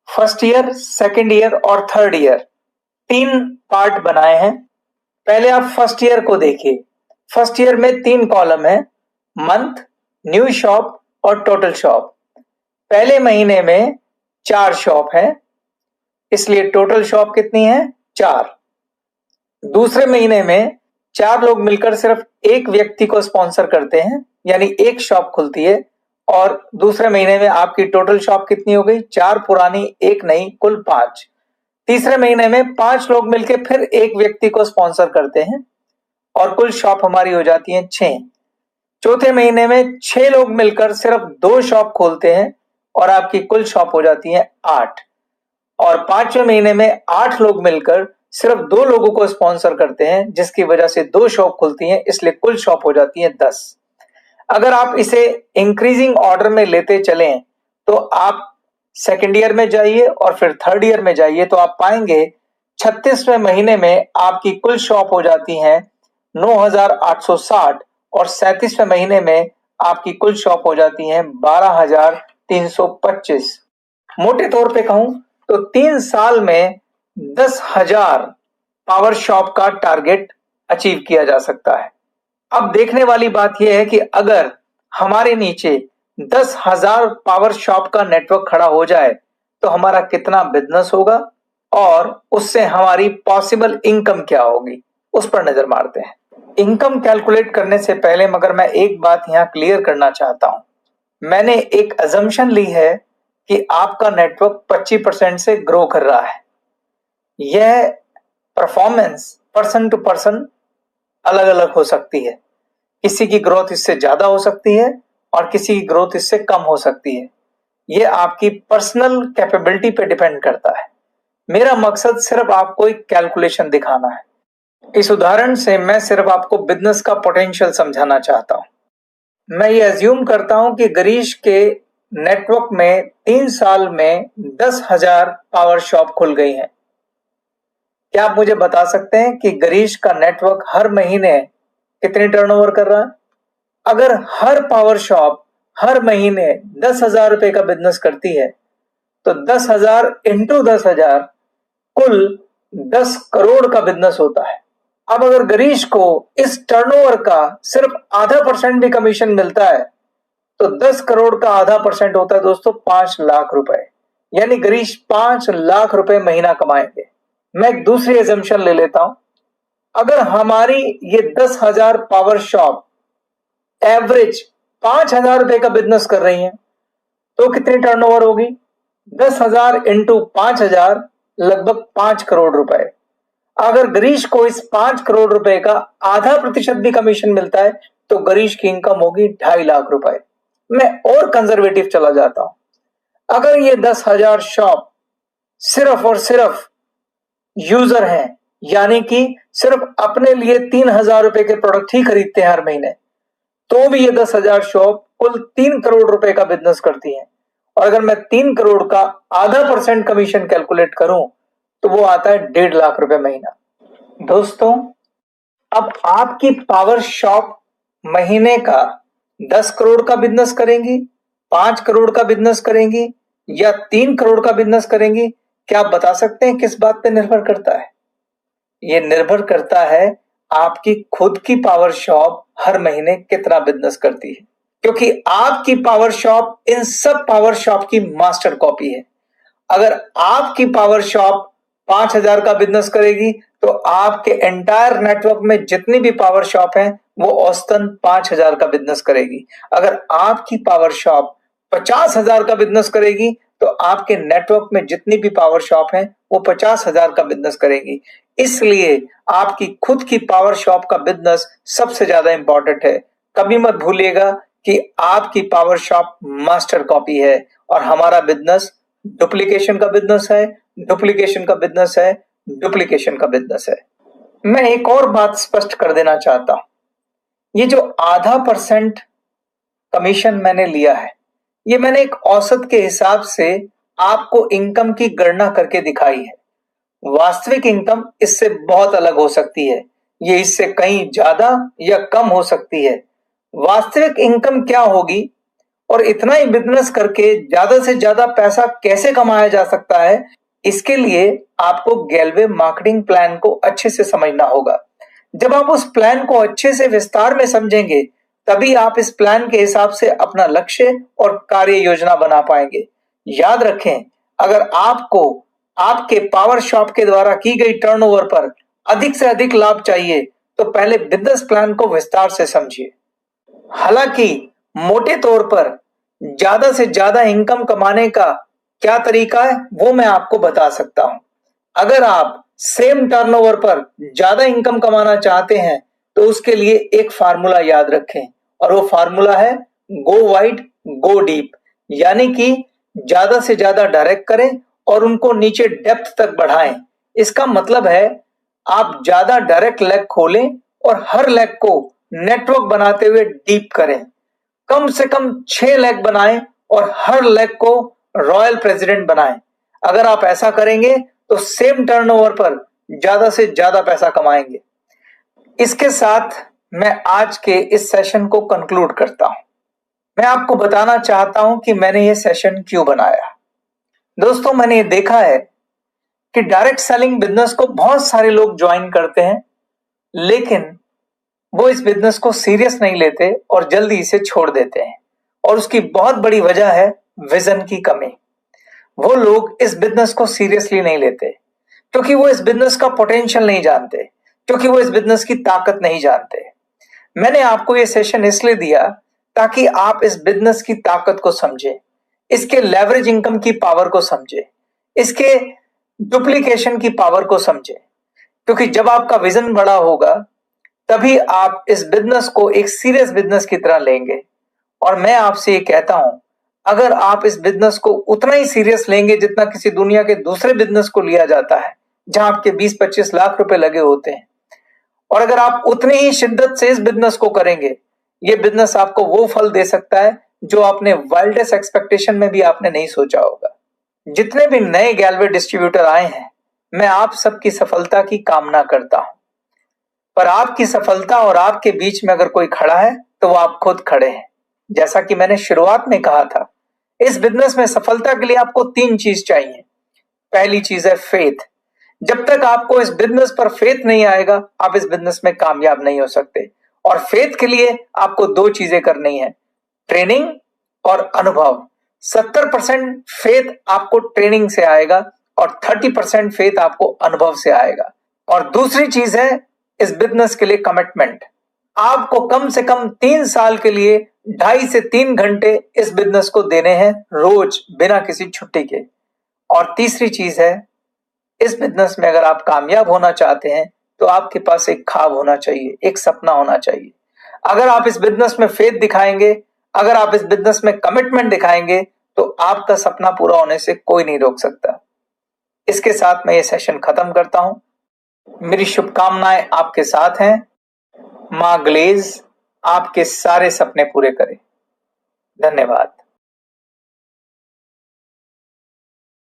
फर्स्ट ईयर, सेकेंड ईयर और थर्ड ईयर 3 पार्ट बनाए हैं। पहले आप फर्स्ट ईयर को देखिए। फर्स्ट ईयर में 3 कॉलम है, मंथ, न्यू शॉप और टोटल शॉप। पहले महीने में 4 शॉप है, इसलिए टोटल शॉप कितनी है? 4। दूसरे महीने में 4 लोग मिलकर सिर्फ एक व्यक्ति को स्पॉन्सर करते हैं, यानी एक शॉप खुलती है, और दूसरे महीने में आपकी टोटल शॉप कितनी हो गई? 4 पुरानी, एक नई, कुल 5। तीसरे महीने में 5 लोग मिलकर फिर एक व्यक्ति को स्पॉन्सर करते हैं और कुल शॉप हमारी हो जाती है 6। चौथे महीने में 6 लोग मिलकर सिर्फ 2 शॉप खोलते हैं और आपकी कुल शॉप हो जाती है 8। और 5वें महीने में 8 लोग मिलकर सिर्फ 2 लोगों को स्पॉन्सर करते हैं, जिसकी वजह से 2 शॉप खुलती हैं, इसलिए कुल शॉप हो जाती है 10। अगर आप इसे इंक्रीजिंग ऑर्डर में लेते चलें तो आप सेकेंड ईयर में जाइए और फिर थर्ड ईयर में जाइए तो आप पाएंगे 36वें महीने में आपकी कुल शॉप हो जाती हैं 9,860 और 37वें महीने में आपकी कुल शॉप हो जाती हैं 12,325। मोटे तौर पे कहूं तो 3 साल में 10,000 पावर शॉप का टारगेट अचीव किया जा सकता है। अब देखने वाली बात यह है कि अगर हमारे नीचे 10,000 पावर शॉप का नेटवर्क खड़ा हो जाए तो हमारा कितना बिजनेस होगा और उससे हमारी पॉसिबल इनकम क्या होगी, उस पर नजर मारते हैं। इनकम कैलकुलेट करने से पहले मगर मैं एक बात यहां क्लियर करना चाहता हूं। मैंने एक अजम्पशन ली है कि आपका नेटवर्क 25% से ग्रो कर रहा है। यह परफॉर्मेंस पर्सन टू पर्सन अलग अलग हो सकती है। किसी की ग्रोथ इससे ज्यादा हो सकती है और किसी की ग्रोथ इससे कम हो सकती है। यह आपकी पर्सनल कैपेबिलिटी पे डिपेंड करता है। मेरा मकसद सिर्फ आपको एक कैलकुलेशन दिखाना है। इस उदाहरण से मैं सिर्फ आपको बिजनेस का पोटेंशियल समझाना चाहता हूं। मैं ये अज्यूम करता हूं कि गिरीश के नेटवर्क में 3 साल में 10,000 पावर शॉप खुल गई हैं। क्या आप मुझे बता सकते हैं कि गिरीश का नेटवर्क हर महीने कितनी टर्नओवर कर रहा है? अगर हर पावर शॉप हर महीने 10,000 रुपए का बिजनेस करती है तो 10,000 इंटू 10,000 कुल 10 करोड़ का बिजनेस होता है। अब अगर गिरीश को इस टर्नओवर का सिर्फ आधा % भी कमीशन मिलता है तो 10 करोड़ का आधा % होता है दोस्तों 5 लाख रुपए, यानी गिरीश 5 लाख रुपए महीना कमाएंगे। मैं एक दूसरी एजम्पशन ले लेता हूं। अगर हमारी ये 10,000 पावर शॉप एवरेज 5,000 रुपए का बिजनेस कर रही हैं तो कितनी टर्नओवर होगी? 10,000 इंटू 5,000 लगभग 5 करोड़ रुपए। अगर गिरीश को इस 5 करोड़ रुपए का आधा % भी कमीशन मिलता है तो गिरीश की इनकम होगी 2.5 लाख रुपए। मैं और कंजर्वेटिव चला जाता हूं। अगर ये 10,000 शॉप सिर्फ और सिर्फ यूजर हैं, यानी कि सिर्फ अपने लिए 3,000 रुपए के प्रोडक्ट ही खरीदते हैं हर महीने, तो भी ये 10,000 शॉप कुल 3 करोड़ रुपए का बिजनेस करती हैं। और अगर मैं 3 करोड़ का आधा % कमीशन कैलकुलेट करूं तो वो आता है 1.5 लाख रुपए महीना। दोस्तों, अब आपकी पावर शॉप महीने का 10 करोड़ का बिजनेस करेंगी, 5 करोड़ का बिजनेस करेंगी या 3 करोड़ का बिजनेस करेंगी? क्या आप बता सकते हैं किस बात पे निर्भर करता है? ये निर्भर करता है आपकी खुद की पावर शॉप हर महीने कितना बिजनेस करती है, क्योंकि आपकी पावर शॉप इन सब पावर शॉप की मास्टर कॉपी है। अगर आपकी पावर शॉप 5,000 का बिजनेस करेगी तो आपके एंटायर नेटवर्क में जितनी भी पावर शॉप है वो औसतन 5,000 का बिजनेस करेगी। अगर आपकी पावर शॉप 50,000 का बिजनेस करेगी तो आपके नेटवर्क में जितनी भी पावर शॉप है वो 50,000 का बिजनेस करेगी। इसलिए आपकी खुद की पावर शॉप का बिजनेस सबसे ज्यादा इंपॉर्टेंट है। कभी मत भूलिएगा कि आपकी पावर शॉप मास्टर कॉपी है और हमारा बिजनेस डुप्लीकेशन का बिजनेस है, डुप्लीकेशन का बिजनेस है, डुप्लीकेशन का बिजनेस है। मैं एक और बात स्पष्ट कर देना चाहता हूं। ये जो आधा % कमीशन मैंने लिया है, ये मैंने एक औसत के हिसाब से आपको इनकम की गणना करके दिखाई है। वास्तविक इनकम इससे बहुत अलग हो सकती है। ये इससे कहीं ज्यादा या कम हो सकती है। वास्तविक इनकम क्या होगी और इतना ही बिजनेस करके ज्यादा से ज्यादा पैसा कैसे कमाया जा सकता है, इसके लिए आपको गैलवे मार्केटिंग प्लान को अच्छे से समझना होगा। जब आप उस प्लान को अच्छे से विस्तार में समझेंगे तभी आप इस प्लान के हिसाब से अपना लक्ष्य और कार्य योजना बना पाएंगे। याद रखें, अगर आपको आपके पावर शॉप के द्वारा की गई टर्नओवर पर अधिक से अधिक लाभ चाहिए तो पहले बिजनेस प्लान को विस्तार से समझिए। हालांकि मोटे तौर पर ज्यादा से ज्यादा इनकम कमाने का क्या तरीका है वो मैं आपको बता सकता हूं। अगर आप सेम टर्नओवर पर ज्यादा इनकम कमाना चाहते हैं तो उसके लिए एक फार्मूला याद रखें और वो फार्मूला है गो वाइड गो डीप, यानी कि ज्यादा से ज्यादा डायरेक्ट करें और उनको नीचे डेप्थ तक बढ़ाएं। इसका मतलब है आप ज्यादा डायरेक्ट लेग खोलें और हर लेग को नेटवर्क बनाते हुए डीप करें। कम से कम 6 लेग बनाएं और हर लेग को रॉयल प्रेसिडेंट बनाएं। अगर आप ऐसा करेंगे तो सेम टर्नओवर पर ज्यादा से ज्यादा पैसा कमाएंगे। इसके साथ मैं आज के इस सेशन को कंक्लूड करता हूं। मैं आपको बताना चाहता हूं कि मैंने ये सेशन क्यों बनाया। दोस्तों, मैंने ये देखा है कि डायरेक्ट सेलिंग बिजनेस को बहुत सारे लोग ज्वाइन करते हैं, लेकिन वो इस बिजनेस को सीरियस नहीं लेते और जल्दी इसे छोड़ देते हैं। और उसकी बहुत बड़ी वजह है विजन की कमी। वो लोग इस बिजनेस को सीरियसली नहीं लेते क्योंकि वो इस बिजनेस का पोटेंशियल नहीं जानते, क्योंकि वो इस बिजनेस की ताकत नहीं जानते। मैंने आपको ये सेशन इसलिए दिया ताकि आप इस बिजनेस की ताकत को समझें, इसके लेवरेज इनकम की पावर को समझें, इसके डुप्लीकेशन की पावर को समझें। क्योंकि जब आपका विजन बड़ा होगा तभी आप इस बिजनेस को एक सीरियस बिजनेस की तरह लेंगे। और मैं आपसे ये कहता हूं, अगर आप इस बिजनेस को उतना ही सीरियस लेंगे जितना किसी दुनिया के दूसरे बिजनेस को लिया जाता है जहां आपके 20-25 लाख रुपए लगे होते हैं, और अगर आप उतनी ही शिद्दत से इस बिजनेस को करेंगे, ये बिजनेस आपको वो फल दे सकता है जो आपने वाइल्डेस्ट एक्सपेक्टेशन में भी आपने नहीं सोचा होगा। जितने भी नए गैलवे डिस्ट्रीब्यूटर आए हैं, मैं आप सबकी सफलता की कामना करता हूं। पर आपकी सफलता और आपके बीच में अगर कोई खड़ा है तो वो आप खुद खड़े हैं। जैसा कि मैंने शुरुआत में कहा था, इस बिजनेस में सफलता के लिए आपको 3 चीज चाहिए। पहली चीज है फेथ। जब तक आपको इस बिजनेस पर फेथ नहीं आएगा, आप इस बिजनेस में कामयाब नहीं हो सकते। और फेथ के लिए आपको 2 चीजें करनी है, ट्रेनिंग और अनुभव। 70% फेथ आपको ट्रेनिंग से आएगा और 30% फेथ आपको अनुभव से आएगा। और दूसरी चीज है इस बिजनेस के लिए कमिटमेंट। आपको कम से कम 3 साल के लिए 2.5 से 3 घंटे इस बिजनेस को देने हैं रोज, बिना किसी छुट्टी के। और तीसरी चीज है, इस बिजनेस में अगर आप कामयाब होना चाहते हैं तो आपके पास एक ख्वाब होना चाहिए, एक सपना होना चाहिए। अगर आप इस बिजनेस में फेथ दिखाएंगे, अगर आप इस बिजनेस में कमिटमेंट दिखाएंगे, तो आपका सपना पूरा होने से कोई नहीं रोक सकता। इसके साथ मैं ये सेशन खत्म करता हूं। मेरी शुभकामनाएं आपके साथ हैं। मां ग्लेज आपके सारे सपने पूरे करे। धन्यवाद।